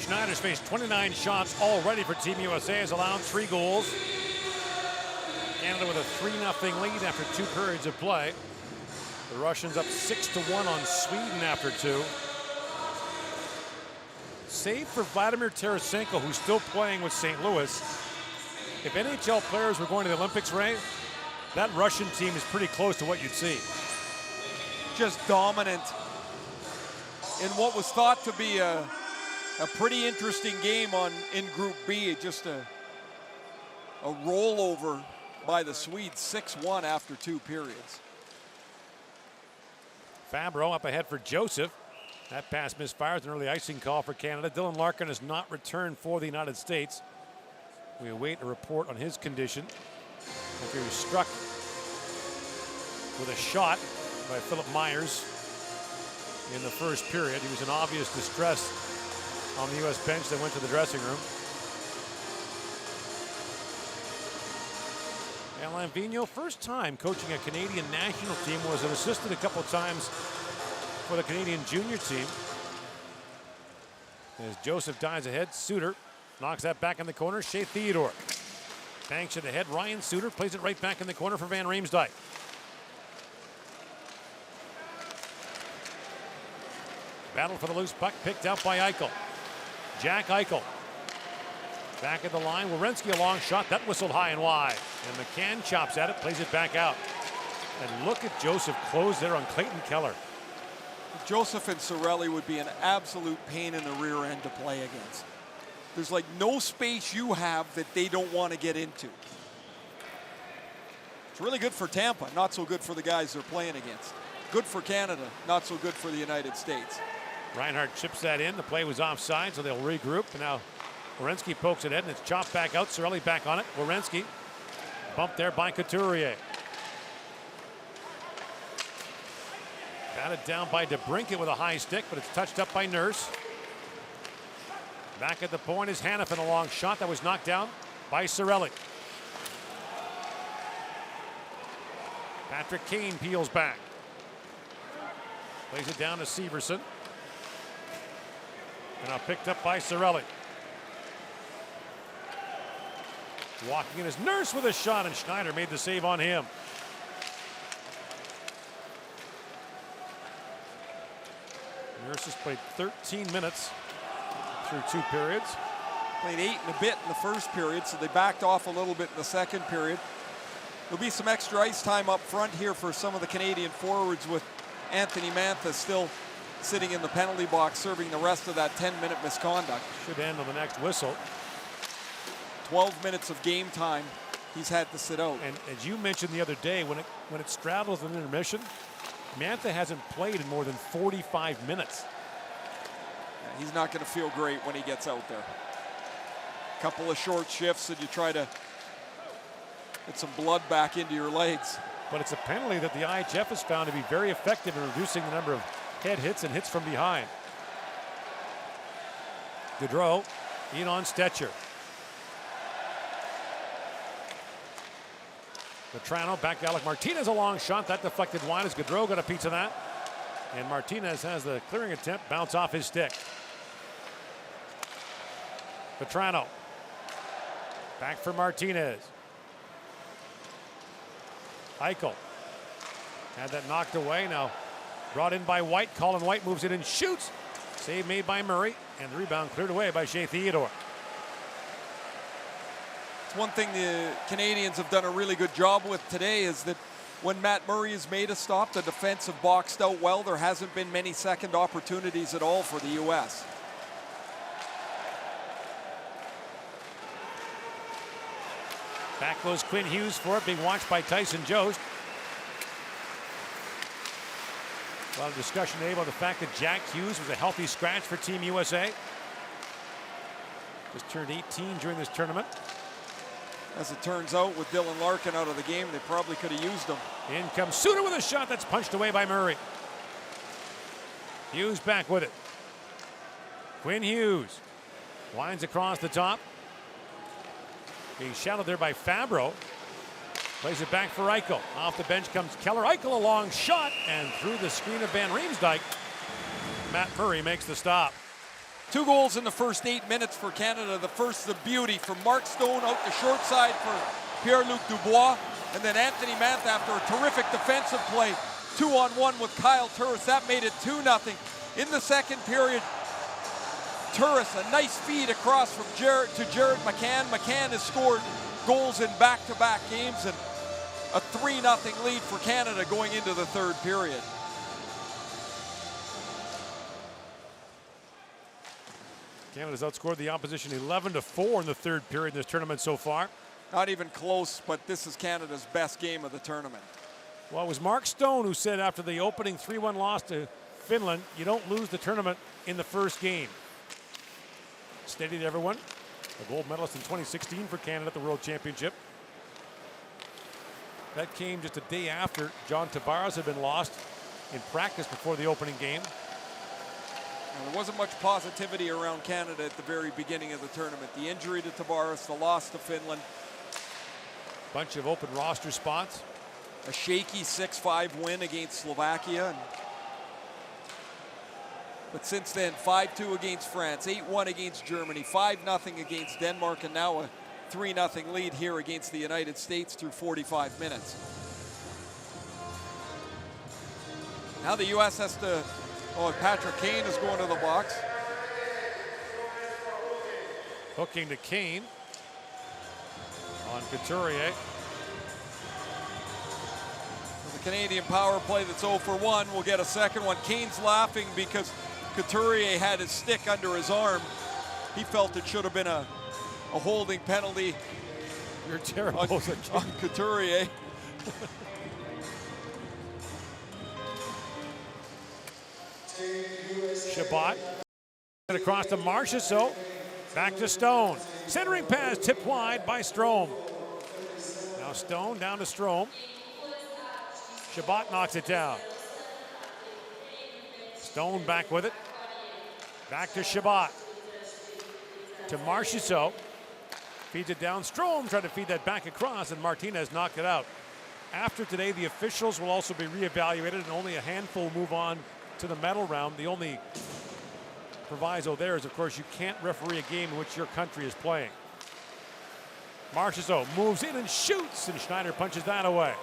Schneider's faced 29 shots already for Team USA, has allowed 3 goals. Canada with a 3-0 lead after 2 periods of play. The Russians up 6-1 on Sweden after 2. Save for Vladimir Tarasenko, who's still playing with St. Louis. If NHL players were going to the Olympics, Ray, that Russian team is pretty close to what you'd see. Just dominant in what was thought to be a pretty interesting game in Group B. Just a rollover by the Swedes, 6-1 after 2 periods. Fabro up ahead for Joseph. That pass misfires, an early icing call for Canada. Dylan Larkin has not returned for the United States. We await a report on his condition after he was struck with a shot by Philip Myers in the first period. He was in obvious distress on the U.S. bench that went to the dressing room. Alain Vigneault, first time coaching a Canadian national team, was an assistant a couple of times for the Canadian junior team. As Joseph dives ahead, Suter knocks that back in the corner. Shea Theodore banks it ahead. Ryan Suter plays it right back in the corner for Van Riemsdyk. Battle for the loose puck, picked out by Eichel. Jack Eichel back at the line. Werenski a long shot. That whistled high and wide. And McCann chops at it, plays it back out. And look at Joseph close there on Clayton Keller. Joseph and Cirelli would be an absolute pain in the rear end to play against. There's like no space you have that they don't want to get into. It's really good for Tampa, not so good for the guys they're playing against. Good for Canada, not so good for the United States. Reinhart chips that in. The play was offside, so they'll regroup. And now Werenski pokes it in, and it's chopped back out. Cirelli back on it. Werenski bumped there by Couturier. Batted down by DeBrincat with a high stick, but it's touched up by Nurse. Back at the point is Hanifin, a long shot that was knocked down by Cirelli. Patrick Kane peels back. Plays it down to Severson. And now picked up by Cirelli. Walking in is Nurse with a shot, and Schneider made the save on him. Nurse has played 13 minutes through 2 periods. Played 8 and a bit in the first period, so they backed off a little bit in the second period. There'll be some extra ice time up front here for some of the Canadian forwards, with Anthony Mantha still sitting in the penalty box, serving the rest of that 10-minute misconduct. Should end on the next whistle. 12 minutes of game time he's had to sit out. And as you mentioned the other day, when it straddles an intermission, Mantha hasn't played in more than 45 minutes. Yeah, he's not going to feel great when he gets out there. Couple of short shifts and you try to get some blood back into your legs. But it's a penalty that the IIHF has found to be very effective in reducing the number of head hits and hits from behind. Gaudreau in on Stetcher. Vetrano back to Alec Martinez, a long shot. That deflected wide as Gaudreau got a piece of that. And Martinez has the clearing attempt bounce off his stick. Vetrano. Back for Martinez. Eichel. Had that knocked away. Now brought in by White. Colin White moves it and shoots. Save made by Murray. And the rebound cleared away by Shea Theodore. It's one thing the Canadians have done a really good job with today is that when Matt Murray has made a stop, the defense have boxed out well. There hasn't been many second opportunities at all for the U.S. Back goes Quinn Hughes for it, being watched by Tyson Jost. A lot of discussion today about the fact that Jack Hughes was a healthy scratch for Team USA. Just turned 18 during this tournament. As it turns out, with Dylan Larkin out of the game, they probably could have used him. In comes Suter with a shot that's punched away by Murray. Hughes back with it. Quinn Hughes winds across the top. Being shadowed there by Fabro. Plays it back for Eichel. Off the bench comes Keller. Eichel, a long shot, and through the screen of Van Riemsdyk, Matt Murray makes the stop. 2 goals in the first 8 minutes for Canada. The first, the beauty from Mark Stone out the short side for Pierre-Luc Dubois. And then Anthony Mantha after a terrific defensive play. 2-on-1 with Kyle Turris. That made it 2-0. In the second period, Turris, a nice feed across from Jared McCann. McCann has scored goals in back-to-back games and a 3-0 lead for Canada going into the third period. Canada's outscored the opposition 11-4 in the third period in this tournament so far. Not even close, but this is Canada's best game of the tournament. Well, it was Mark Stone who said after the opening 3-1 loss to Finland, you don't lose the tournament in the first game. Steady to everyone. A gold medalist in 2016 for Canada at the World Championship. That came just a day after John Tavares had been lost in practice before the opening game. There wasn't much positivity around Canada at the very beginning of the tournament. The injury to Tavares, the loss to Finland. Bunch of open roster spots. A shaky 6-5 win against Slovakia. But since then, 5-2 against France, 8-1 against Germany, 5-0 against Denmark, and now a 3-0 lead here against the United States through 45 minutes. Now the U.S. has to, Patrick Kane is going to the box. Hooking to Kane on Couturier. The Canadian power play that's 0 for 1 will get a second one. Kane's laughing because Couturier had his stick under his arm. He felt it should have been a holding penalty. You're terrible on Couturier. Shabbat across to Marchessault. Back to Stone. Centering pass tipped wide by Strome. Now Stone down to Strome. Shabbat knocks it down. Stone back with it. Back to Shabbat. To Marchessault. Feeds it down. Strome tried to feed that back across, and Martinez knocked it out. After today, the officials will also be reevaluated, and only a handful move on to the medal round. The only proviso there is, of course, you can't referee a game in which your country is playing. Marchessault moves in and shoots, and Schneider punches that away.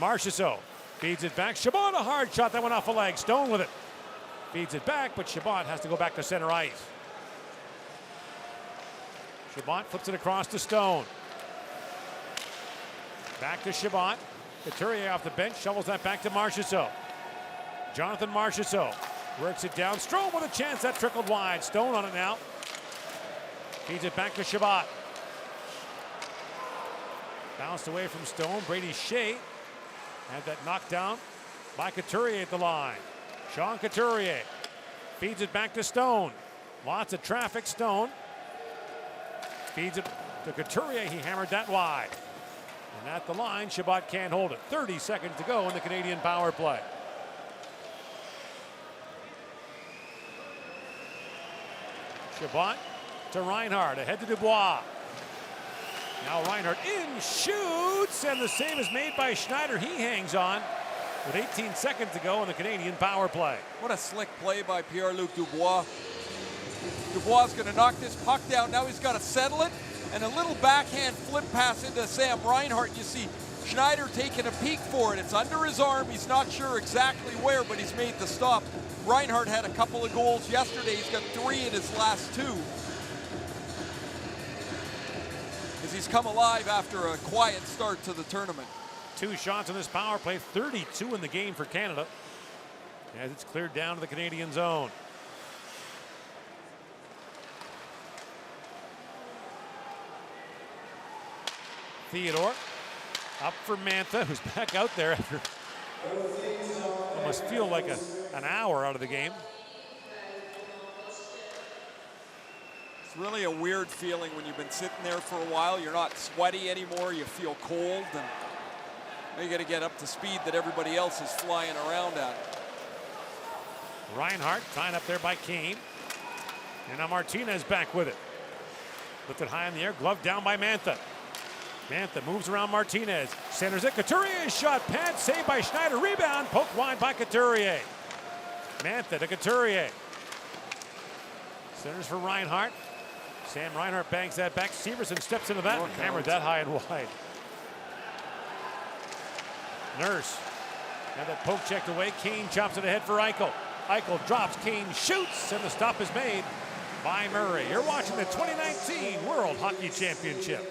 Marchessault feeds it back. Shabbat, a hard shot that went off a leg. Stone with it. Feeds it back, but Shabbat has to go back to center ice. Shabbat flips it across to Stone. Back to Shabbat. Couturier off the bench, shovels that back to Marchessault. Jonathan Marchessault works it down. Strome with a chance, that trickled wide. Stone on it now. Feeds it back to Shabbat. Bounced away from Stone. Brady Shea had that knocked down by Couturier at the line. Sean Couturier feeds it back to Stone. Lots of traffic. Stone feeds it to Couturier. He hammered that wide. And at the line, Shabbat can't hold it. 30 seconds to go in the Canadian power play. Shabbat to Reinhart, ahead to Dubois. Now Reinhardt in, shoots, and the save is made by Schneider. He hangs on with 18 seconds to go in the Canadian power play. What a slick play by Pierre-Luc Dubois. Dubois is going to knock this puck down. Now he's got to settle it, and a little backhand flip pass into Sam Reinhardt. You see Schneider taking a peek for it. It's under his arm. He's not sure exactly where, but he's made the stop. Reinhardt had a couple of goals yesterday. He's got 3 in his last 2. As he's come alive after a quiet start to the tournament. 2 shots in this power play, 32 in the game for Canada, as it's cleared down to the Canadian zone. Theodore up for Mantha, who's back out there after almost feel like an hour out of the game. It's really a weird feeling when you've been sitting there for a while. You're not sweaty anymore. You feel cold, and now you got to get up to speed that everybody else is flying around at. Reinhardt tied up there by Kane. And now Martinez back with it. Lifted high in the air, glove down by Mantha. Mantha moves around Martinez. Centers it. Couturier's shot. Pad saved by Schneider. Rebound. Poked wide by Couturier. Mantha to Couturier. Centers for Reinhardt. Sam Reinhardt bangs that back. Severson steps into that and hammered that high and wide. Nurse. Now that poke checked away. Kane chops it ahead for Eichel. Eichel drops. Kane shoots. And the stop is made by Murray. You're watching the 2019 World Hockey Championship.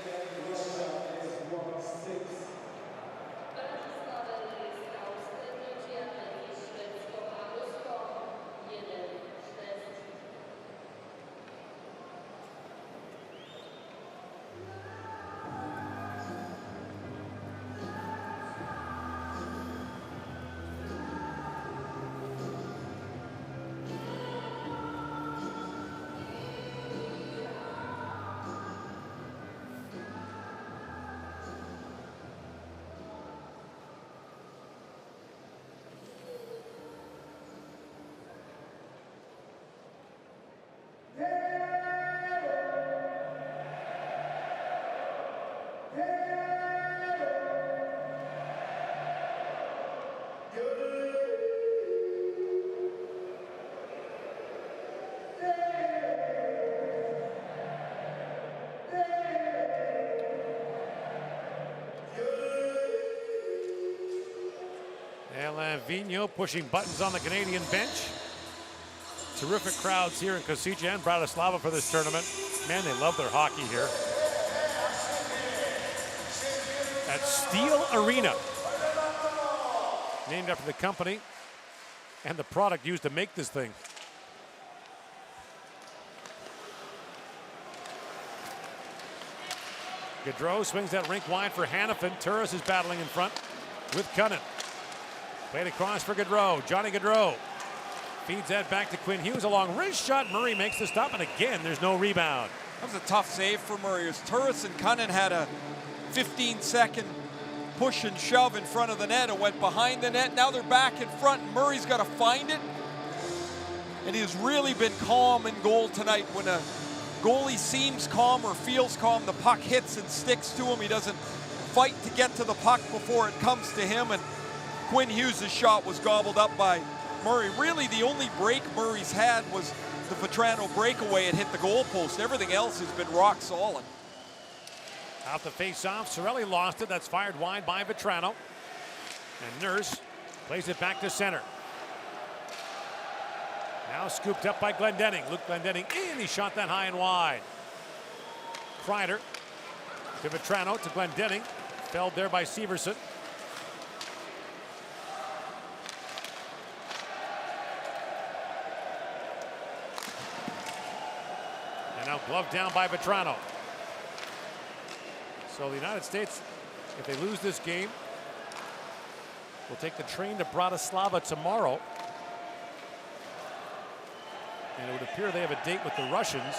Vigneault pushing buttons on the Canadian bench. Terrific crowds here in Kosice and Bratislava for this tournament. Man, they love their hockey here. At Steel Arena, named after the company and the product used to make this thing. Gaudreau swings that rink wide for Hannafin. Turris is battling in front with Cunnin. Played across for Gaudreau. Johnny Gaudreau feeds that back to Quinn Hughes. A long wrist shot. Murray makes the stop, and again, there's no rebound. That was a tough save for Murray. As Turris and Cunnin had a 15-second push and shove in front of the net. It went behind the net. Now they're back in front, and Murray's got to find it. And he's really been calm in goal tonight. When a goalie seems calm or feels calm, the puck hits and sticks to him. He doesn't fight to get to the puck before it comes to him. And Quinn Hughes' shot was gobbled up by Murray. Really, the only break Murray's had was the Vetrano breakaway. It hit the goalpost. Everything else has been rock solid. Out the face-off, Cirelli lost it. That's fired wide by Vetrano. And Nurse plays it back to center. Now scooped up by Glendening. Luke Glendening in. He shot that high and wide. Kreider to Vetrano to Glendening. Felled there by Severson. Now gloved down by Vetrano. So the United States, if they lose this game, will take the train to Bratislava tomorrow. And it would appear they have a date with the Russians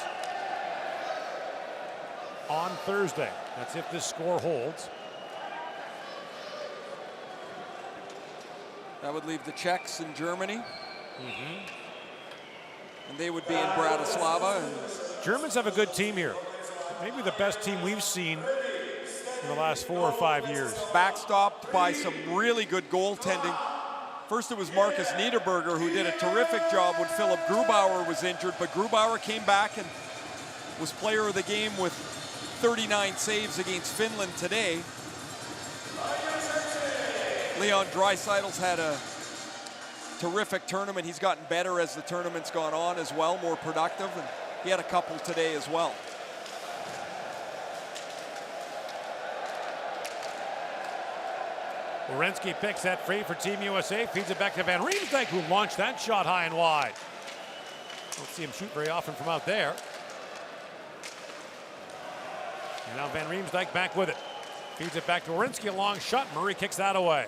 on Thursday. That's if this score holds. That would leave the Czechs in Germany. And they would be in Bratislava. Germans have a good team here. Maybe the best team we've seen in the last 4 or 5 years. Backstopped by some really good goaltending. First it was Marcus Niederberger who did a terrific job when Philip Grubauer was injured, but Grubauer came back and was player of the game with 39 saves against Finland today. Leon Draisaitl's had a terrific tournament. He's gotten better as the tournament's gone on as well, more productive, and he had a couple today as well. Werenski picks that free for Team USA, feeds it back to Van Riemsdyk, who launched that shot high and wide. Don't see him shoot very often from out there. And now Van Riemsdyk back with it. Feeds it back to Werenski, a long shot. Murray kicks that away.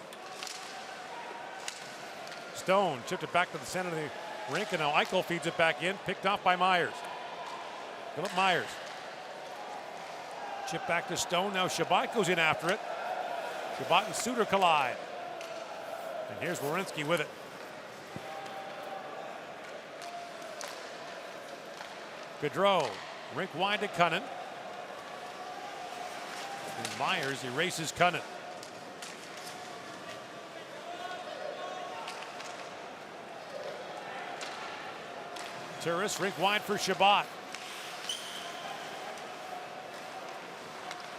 Stone chipped it back to the center of the rink, and now Eichel feeds it back in, picked off by Myers. Philip Myers. Chip back to Stone, now Shabbat goes in after it. Shabbat and Suter collide. And here's Werenski with it. Gaudreau, rink wide to Cunnin. And Myers erases Cunnin. Turris, rink wide for Shabbat.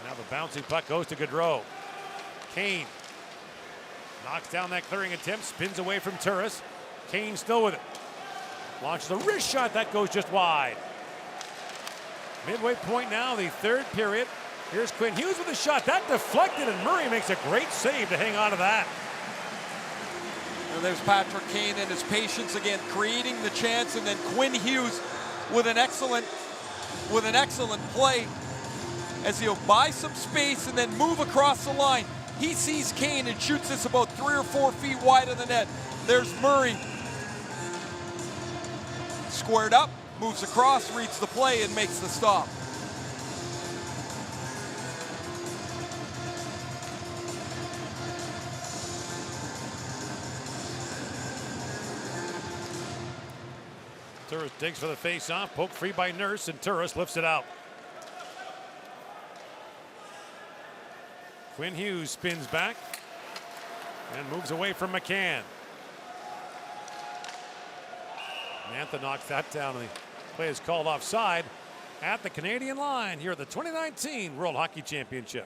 Now the bouncing puck goes to Gaudreau. Kane knocks down that clearing attempt, spins away from Turris. Kane still with it. Launches a wrist shot, that goes just wide. Midway point now, the third period. Here's Quinn Hughes with a shot, that deflected, and Murray makes a great save to hang on to that. And there's Patrick Kane and his patience again, creating the chance, and then Quinn Hughes with an excellent play as he'll buy some space and then move across the line. He sees Kane and shoots this about 3 or 4 feet wide of the net. There's Murray. Squared up, moves across, reads the play, and makes the stop. Turris digs for the face-off, poked free by Nurse, and Turris lifts it out. Quinn Hughes spins back and moves away from McCann. Mantha knocks that down, and the play is called offside at the Canadian line here at the 2019 World Hockey Championship.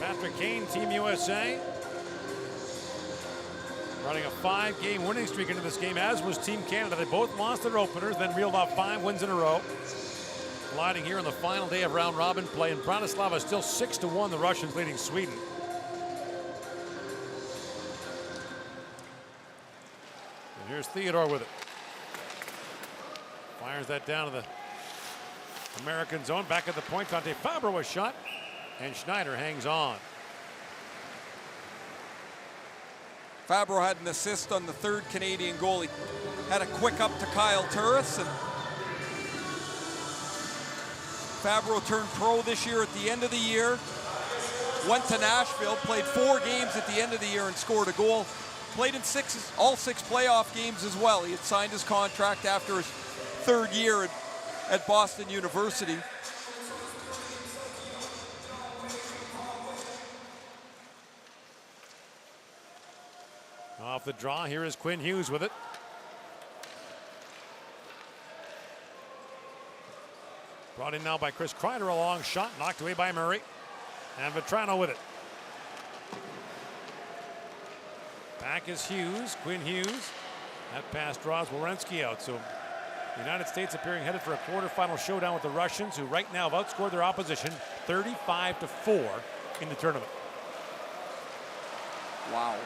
Patrick Kane, Team USA, running a 5-game winning streak into this game, as was Team Canada. They both lost their openers, then reeled off 5 wins in a row. Colliding here on the final day of round robin play, and Bratislava still 6-1, the Russians leading Sweden. And here's Theodore with it. Fires that down to the American zone. Back at the point, Dante Fabro was shot, and Schneider hangs on. Fabro had an assist on the third Canadian goal. He had a quick up to Kyle Turris, and Fabro turned pro this year at the end of the year. Went to Nashville, played 4 games at the end of the year and scored a goal. Played in all six playoff games as well. He had signed his contract after his 3rd year at Boston University. Off the draw, here is Quinn Hughes with it. Brought in now by Chris Kreider, a long shot, knocked away by Murray. And Vetrano with it. Back is Hughes, Quinn Hughes. That pass draws Werenski out. So the United States appearing headed for a quarterfinal showdown with the Russians, who right now have outscored their opposition 35-4 in the tournament. Wow.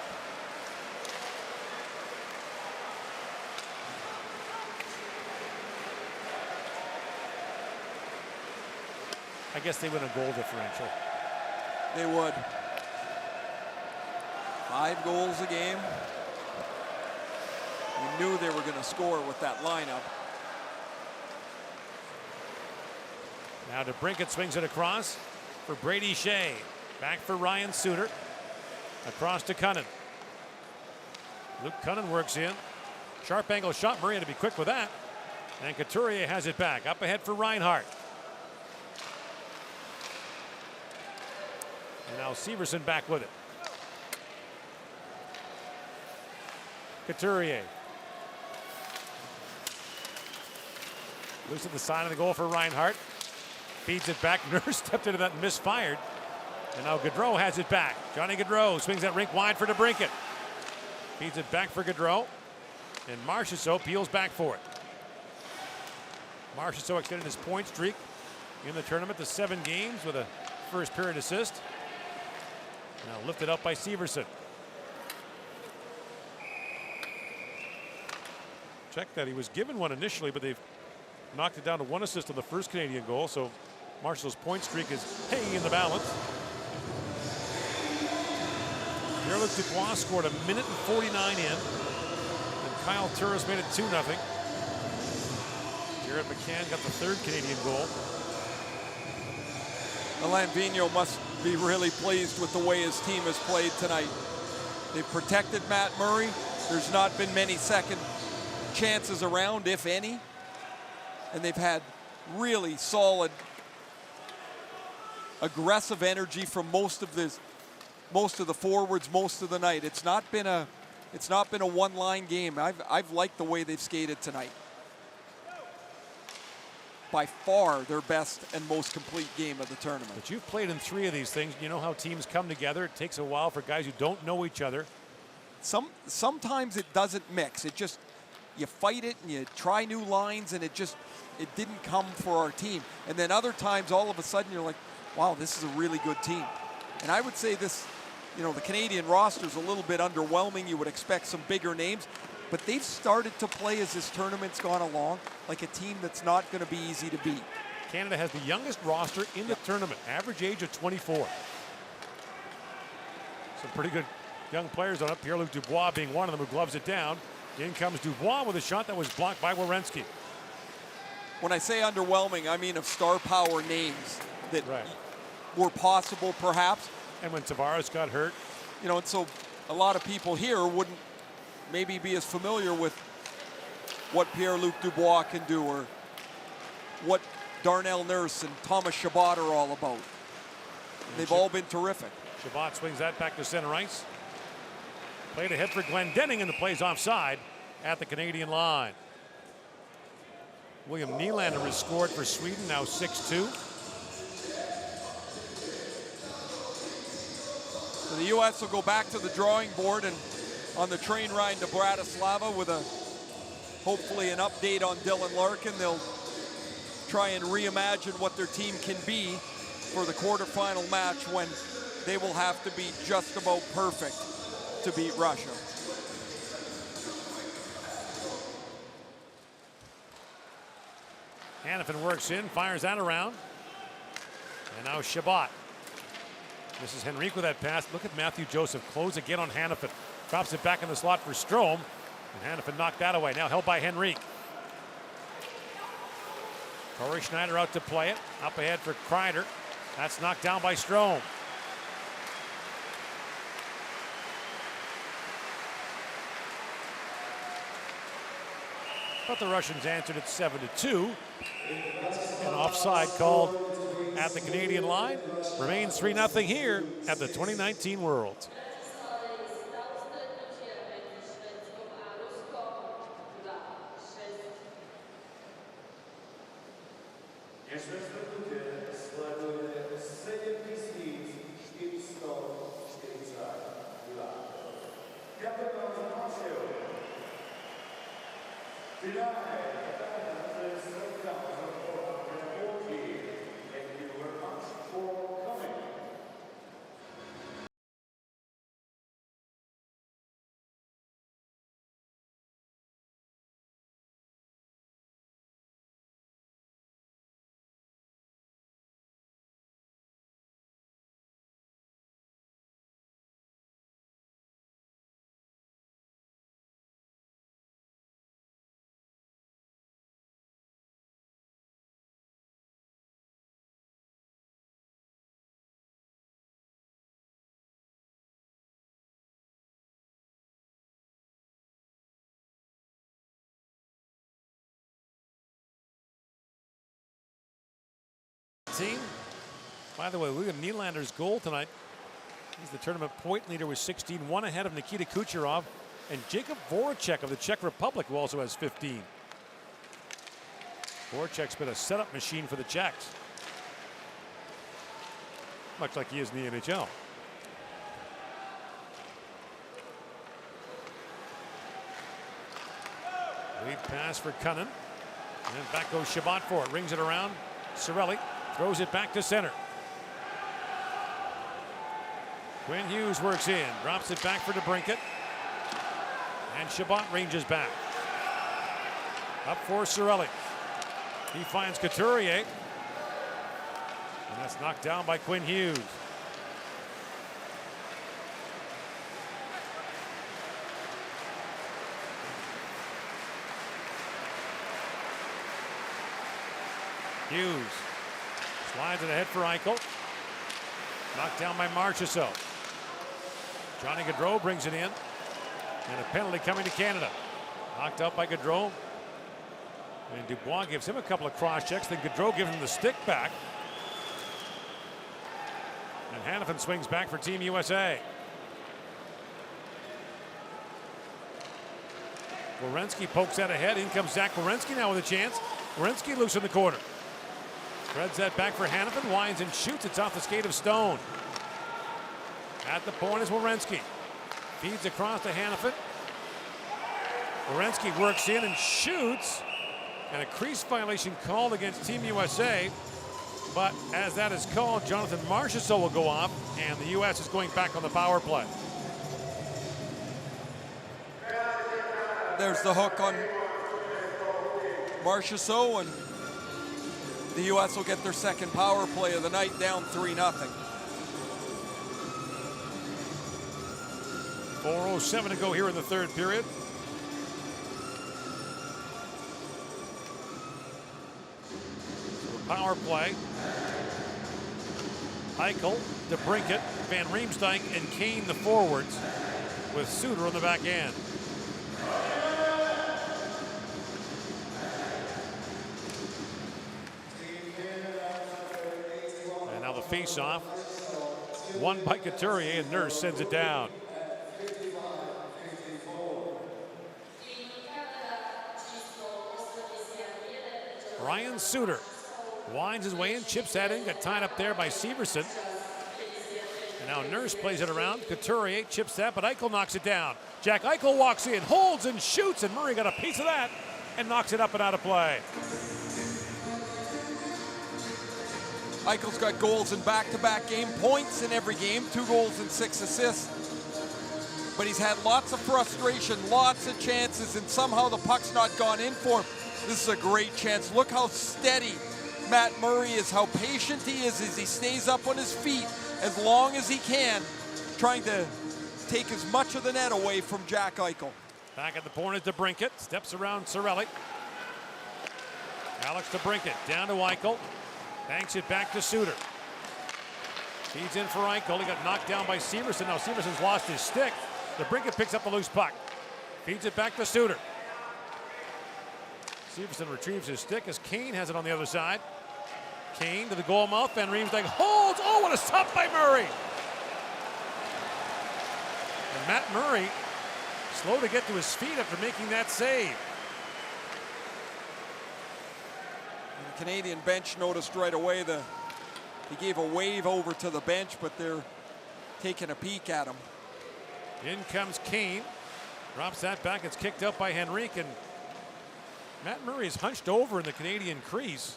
I guess they win a goal differential. They would. 5 goals a game. We knew they were going to score with that lineup. Now DeBrincat swings it across for Brady Shea. Back for Ryan Suter. Across to Cunnin. Luke Cunnin works in. Sharp angle shot. Murray had to be quick with that. And Couturier has it back. Up ahead for Reinhart. And now Severson back with it. Couturier. Loose at the side of the goal for Reinhart. Feeds it back. Nurse stepped into that and misfired. And now Gaudreau has it back. Johnny Gaudreau swings that rink wide for DeBrincat. Feeds it back for Gaudreau. And Marchessault peels back for it. Marchessault extended his point streak in the tournament to 7 games with a first period assist. Now lifted up by Severson. Check that. He was given one initially, but they've knocked it down to 1 assist on the first Canadian goal. So Marshall's point streak is hanging in the balance. Pierre-Luc Dubois scored 1:49 in. And Kyle Turris made it 2-0. Jared McCann got the 3rd Canadian goal. Alain Vigneault must be really pleased with the way his team has played tonight. They've protected Matt Murray. There's not been many second chances around, if any. And they've had really solid, aggressive energy from most of the forwards most of the night. It's not been a one-line game. I've liked the way they've skated tonight. By far their best and most complete game of the tournament. But you've played in 3 of these things. You know how teams come together. It takes a while for guys who don't know each other. Sometimes it doesn't mix. It just, you fight it and you try new lines and it didn't come for our team. And then other times all of a sudden you're like, wow, this is a really good team. And I would say this, the Canadian roster is a little bit underwhelming. You would expect some bigger names. But they've started to play as this tournament's gone along like a team that's not going to be easy to beat. Canada has the youngest roster in the tournament, average age of 24. Some pretty good young players on it. Pierre-Luc Dubois being one of them who gloves it down. In comes Dubois with a shot that was blocked by Werenski. When I say underwhelming, I mean of star power names that were possible perhaps. And when Tavares got hurt. And so a lot of people here wouldn't maybe be as familiar with what Pierre-Luc Dubois can do or what Darnell Nurse and Thomas Chabot are all about. They've all been terrific. Chabot swings that back to center ice. Played ahead for Glendening, and the play's offside at the Canadian line. William Nylander has scored for Sweden, now 6-2. So the U.S. will go back to the drawing board and on the train ride to Bratislava with hopefully an update on Dylan Larkin. They'll try and reimagine what their team can be for the quarterfinal match when they will have to be just about perfect to beat Russia. Hannafin works in, fires that around. And now Chabot. This is Henrique with that pass. Look at Matthew Joseph close again on Hannafin. Drops it back in the slot for Strome. And Hannafin knocked that away. Now held by Henrique. Corey Schneider out to play it. Up ahead for Kreider. That's knocked down by Strome. But the Russians answered it 7-2. An offside called at the Canadian line. Remains 3-0 here at the 2019 Worlds. Nieszczęsne sleduje 7440 lat. Kapitan zaprosił. Finale, to jest spotkanie Milwaukee. Thank you very much for coming. Team. By the way, look at Nylander's goal tonight. He's the tournament point leader with 16, one ahead of Nikita Kucherov and Jacob Voracek of the Czech Republic, who also has 15. Voracek's been a setup machine for the Czechs, much like he is in the NHL. Lead pass for Cunnin, and back goes Shabbat for it. Rings it around. Cirelli throws it back to center. Quinn Hughes works in, drops it back for DeBrincat. And Shabbat ranges back. Up for Cirelli. He finds Couturier. And that's knocked down by Quinn Hughes. Hughes slides it ahead for Eichel. Knocked down by Marchessault. Johnny Gaudreau brings it in. And a penalty coming to Canada. Knocked out by Gaudreau. And Dubois gives him a couple of cross checks. Then Gaudreau gives him the stick back. And Hanifin swings back for Team USA. Werenski pokes that ahead. In comes Zach Werenski now with a chance. Werenski loose in the corner. Threads that back for Hanifin, winds and shoots. It's off the skate of Stone. At the point is Werenski. Feeds across to Hanifin. Werenski works in and shoots. And a crease violation called against Team USA. But as that is called, Jonathan Marchessault will go off, and the U.S. is going back on the power play. There's the hook on Marchessault, and the U.S. will get their second power play of the night, down 3-0. 4:07 to go here in the third period. Power play. Eichel, DeBrincat, Van Riemsdyk, and Kane the forwards, with Suter on the back end. And now the face-off. Won by Couturier, and Nurse sends it down. Ryan Suter winds his way in, chips that in, got tied up there by Severson. And now Nurse plays it around. Couturier chips that, but Eichel knocks it down. Jack Eichel walks in, holds and shoots, and Murray got a piece of that and knocks it up and out of play. Eichel's got goals in back-to-back game, points in every game, 2 goals and 6 assists. But he's had lots of frustration, lots of chances, and somehow the puck's not gone in for him. This is a great chance. Look how steady Matt Murray is, how patient he is as he stays up on his feet as long as he can, trying to take as much of the net away from Jack Eichel. Back at the point is DeBrincat, steps around Cirelli. Alex DeBrincat down to Eichel, banks it back to Suter. Feeds in for Eichel, he got knocked down by Severson. Now Severson's lost his stick. DeBrincat picks up the loose puck, feeds it back to Suter. Severson retrieves his stick as Kane has it on the other side. Kane to the goal mouth. Van Riemsdyk holds. Oh, what a stop by Murray. And Matt Murray slow to get to his feet after making that save. The Canadian bench noticed right away he gave a wave over to the bench, but they're taking a peek at him. In comes Kane. Drops that back. It's kicked out by Henrique, and Matt Murray is hunched over in the Canadian crease.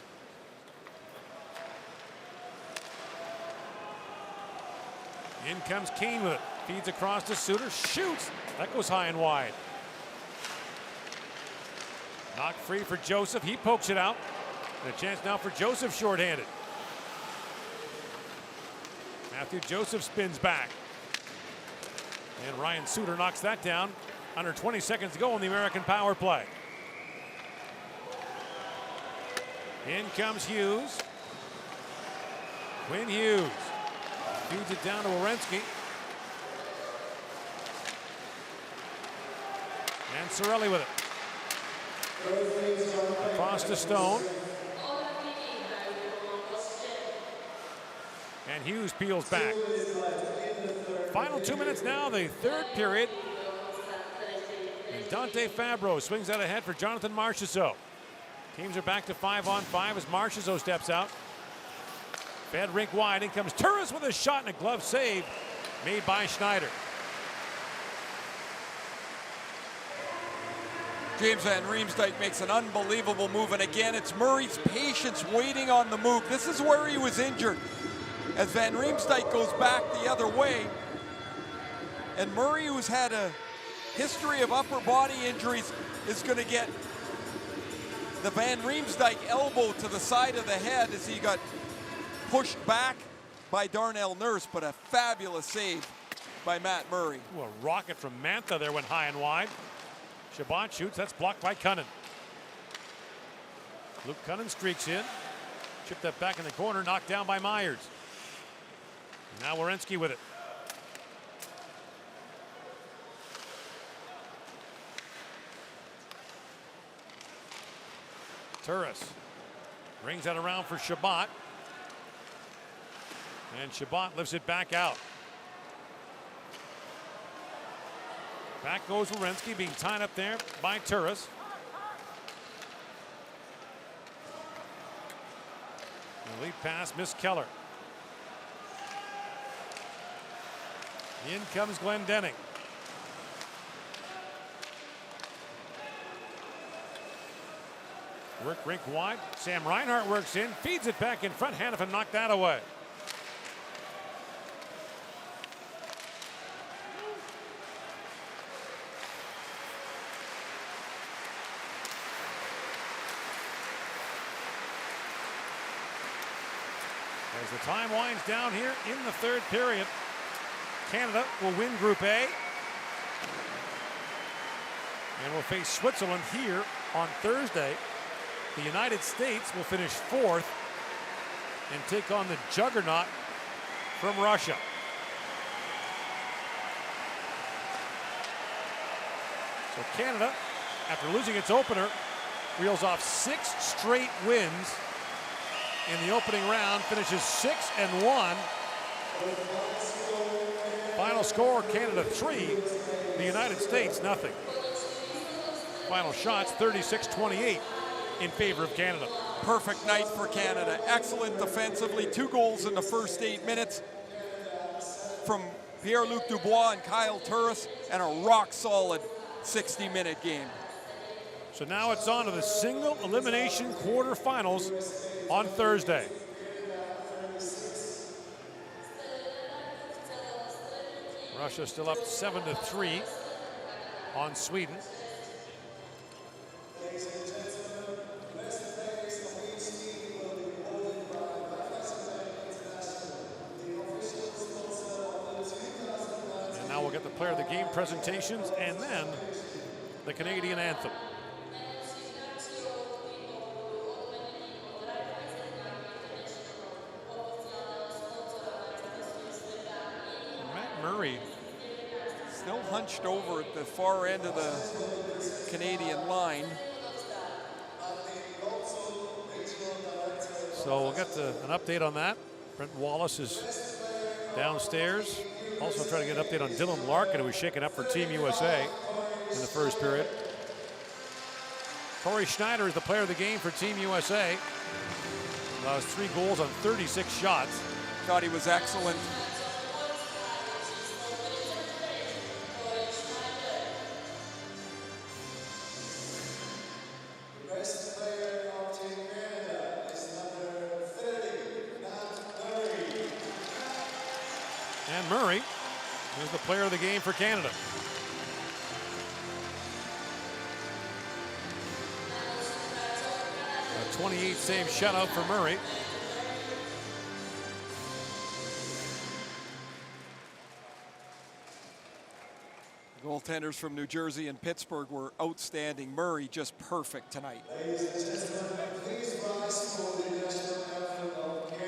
In comes Kane with it. Feeds across to Suter. Shoots. That goes high and wide. Knocked free for Joseph. He pokes it out. And a chance now for Joseph shorthanded. Matthew Joseph spins back. And Ryan Suter knocks that down. Under 20 seconds to go in the American power play. In comes Hughes. Quinn Hughes feeds it down to Werenski. And Cirelli with it. Across to Stone. And Hughes peels back. Final 2 minutes now, the third period. And Dante Fabro swings out ahead for Jonathan Marchessault. Teams are back to 5-on-5 as Marchessault steps out. Fed rink wide. In comes Turris with a shot and a glove save made by Schneider. James Van Riemsdyk makes an unbelievable move, and again, it's Murray's patience waiting on the move. This is where he was injured. As Van Riemsdyk goes back the other way, and Murray, who's had a history of upper body injuries, is going to get the Van Riemsdyk elbow to the side of the head as he got pushed back by Darnell Nurse, but a fabulous save by Matt Murray. Ooh, a rocket from Mantha there went high and wide. Chabot shoots, that's blocked by Cunnin. Luke Cunnin streaks in. Chipped that back in the corner, knocked down by Myers. Now Werenski with it. Turris brings that around for Chabot. And Chabot lifts it back out. Back goes Werenski, being tied up there by Turris. The lead pass, missed Keller. In comes Glendening. Work rink wide. Sam Reinhart works in, feeds it back in front. Hanifin knocked that away. As the time winds down here in the third period, Canada will win Group A and will face Switzerland here on Thursday. The United States will finish fourth and take on the juggernaut from Russia. So Canada, after losing its opener, reels off 6 straight wins in the opening round, finishes 6-1. Final score, Canada 3, the United States nothing. Final shots, 36-28 in favor of Canada. Perfect night for Canada. Excellent defensively. 2 goals in the first 8 minutes from Pierre-Luc Dubois and Kyle Turris, and a rock-solid 60-minute game. So now it's on to the single elimination quarterfinals on Thursday. Russia still up 7-3 on Sweden. And now we'll get the player of the game presentations and then the Canadian anthem. Murray still hunched over at the far end of the Canadian line. So we'll get an update on that. Brent Wallace is downstairs. Also trying to get an update on Dylan Larkin, who was shaken up for Team USA in the first period. Corey Schneider is the player of the game for Team USA. Allows 3 goals on 36 shots. Thought he was excellent. Best player of Team Canada is number 30, Murray. And Murray is the player of the game for Canada. A 28 save shutout for Murray. Goaltenders from New Jersey and Pittsburgh were outstanding. Murray just perfect tonight. Ladies and gentlemen, please rise for the national anthem of Canada.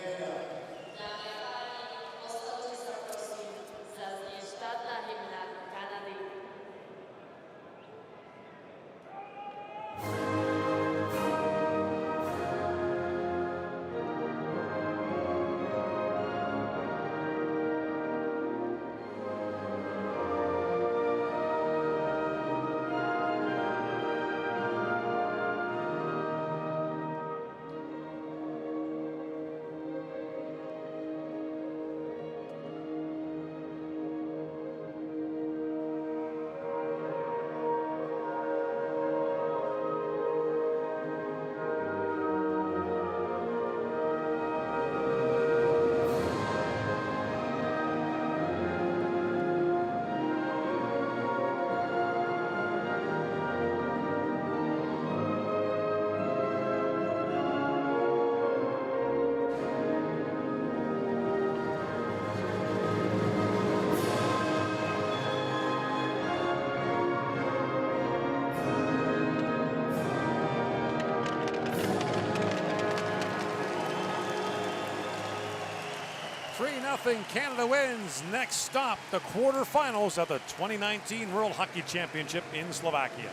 Canada wins. Next stop, the quarterfinals of the 2019 World Hockey Championship in Slovakia.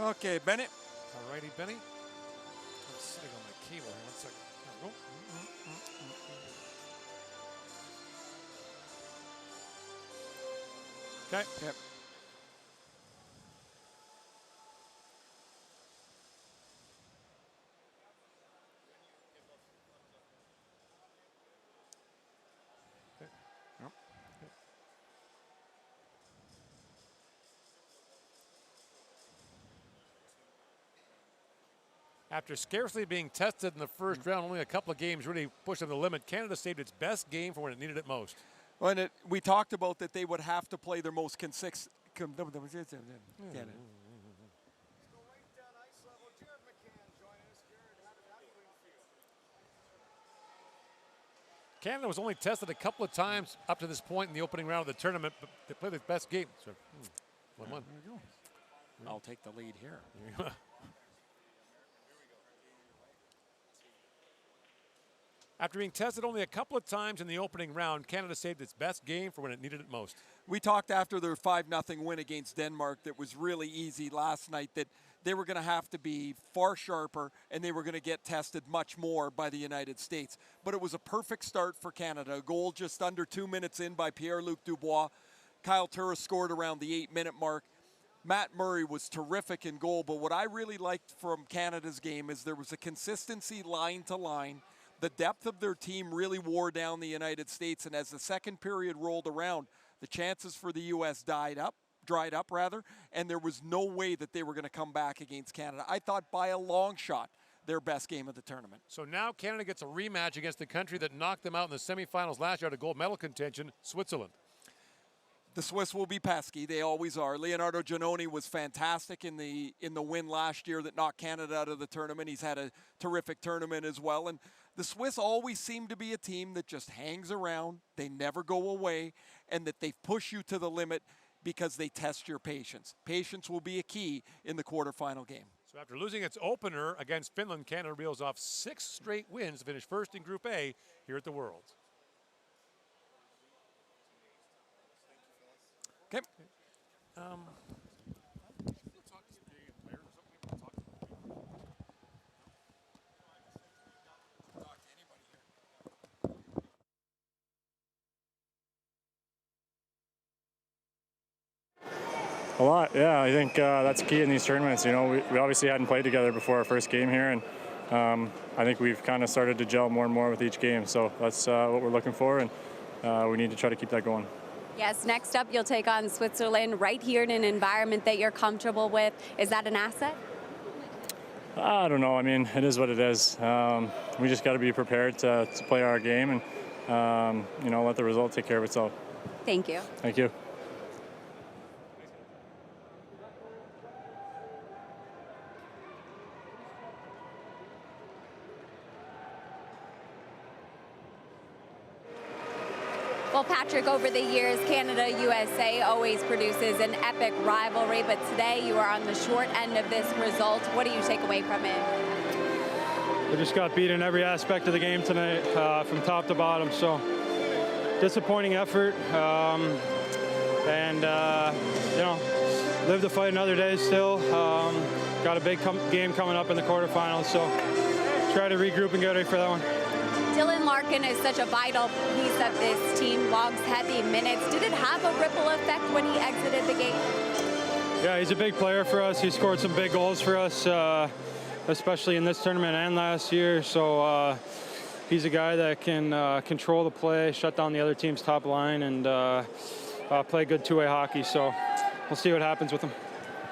Okay, Bennett. All righty, Benny. I'm sitting on my cable here. 1 second. There we go. Okay. Yep. After scarcely being tested in the first round, only a couple of games really pushing the limit, Canada saved its best game for when it needed it most. Well, and we talked about that they would have to play their most consistent. Canada was only tested a couple of times up to this point in the opening round of the tournament, but they played their best game. So, 1-1. I'll take the lead here. After being tested only a couple of times in the opening round, Canada saved its best game for when it needed it most. We talked after their 5-0 win against Denmark that was really easy last night that they were going to have to be far sharper and they were going to get tested much more by the United States. But it was a perfect start for Canada. A goal just under 2 minutes in by Pierre-Luc Dubois. Kyle Turris scored around the 8-minute mark. Matt Murray was terrific in goal, but what I really liked from Canada's game is there was a consistency line to line. The depth of their team really wore down the United States, and as the second period rolled around, the chances for the U.S. dried up, and there was no way that they were going to come back against Canada. I thought by a long shot, their best game of the tournament. So now Canada gets a rematch against the country that knocked them out in the semifinals last year out of gold medal contention, Switzerland. The Swiss will be pesky. They always are. Leonardo Giannoni was fantastic in the win last year that knocked Canada out of the tournament. He's had a terrific tournament as well. And the Swiss always seem to be a team that just hangs around. They never go away, and that they push you to the limit because they test your patience. Patience will be a key in the quarterfinal game. So after losing its opener against Finland, Canada reels off 6 straight wins to finish first in Group A here at the Worlds. Okay. A lot, yeah. I think that's key in these tournaments. You know, we obviously hadn't played together before our first game here, and I think we've kind of started to gel more and more with each game. So that's what we're looking for, and we need to try to keep that going. Yes, next up you'll take on Switzerland right here in an environment that you're comfortable with. Is that an asset? I don't know. I mean, it is what it is. We just got to be prepared to play our game and, you know, let the result take care of itself. Thank you. Thank you. Well, Patrick, over the years, Canada-USA always produces an epic rivalry, but today you are on the short end of this result. What do you take away from it? We just got beat in every aspect of the game tonight, from top to bottom, so disappointing effort, and you know, live to fight another day still. Got a big game coming up in the quarterfinals, so try to regroup and get ready for that one. Dylan Larkin is such a vital piece of this team, logs heavy minutes. Did it have a ripple effect when he exited the game? Yeah, he's a big player for us. He scored some big goals for us, especially in this tournament and last year. So he's a guy that can control the play, shut down the other team's top line, and play good two-way hockey. So we'll see what happens with him.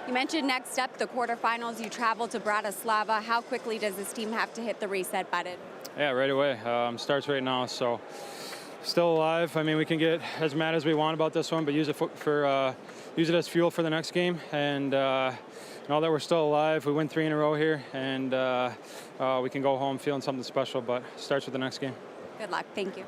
You mentioned next up, the quarterfinals. You travel to Bratislava. How quickly does this team have to hit the reset button? Yeah, right away. Starts right now, so still alive. I mean, we can get as mad as we want about this one, but use it use it as fuel for the next game. And now that we're still alive, we win 3 in a row here, and we can go home feeling something special. But it starts with the next game. Good luck. Thank you.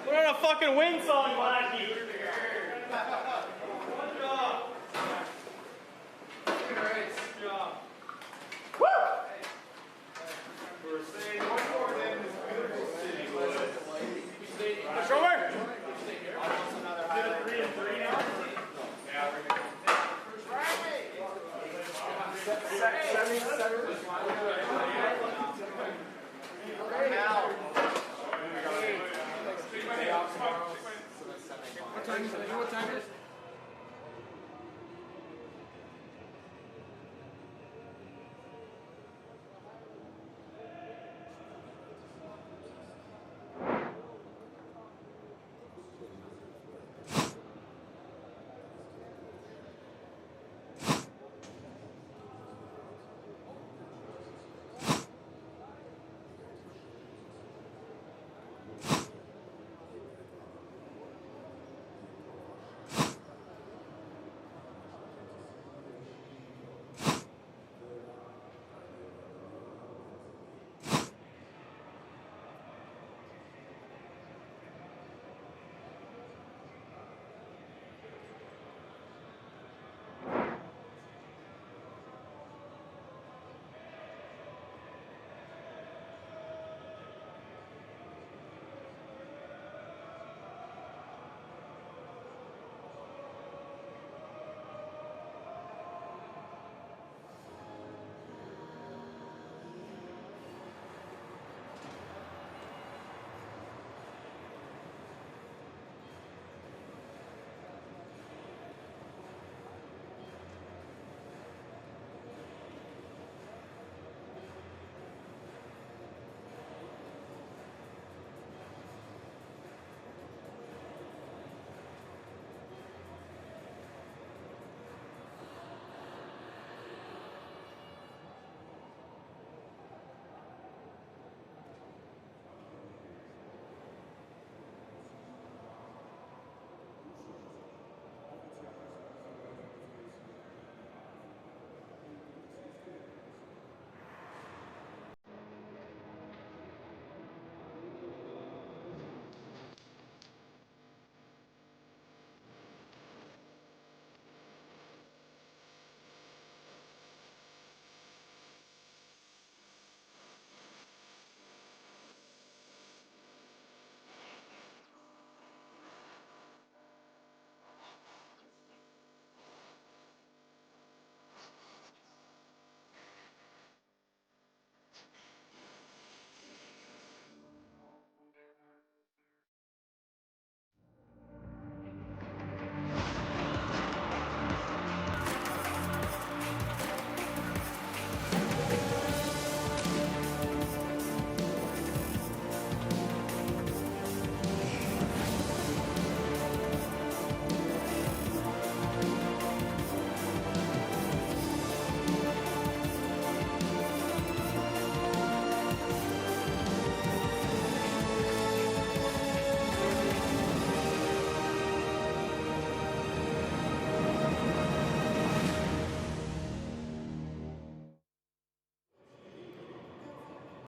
We're on a fucking win song, Blackie. Woo! We're saying one more in this beautiful city, boys. Shoulder! Did a 3 and 3 now? Yeah, we're good. 7.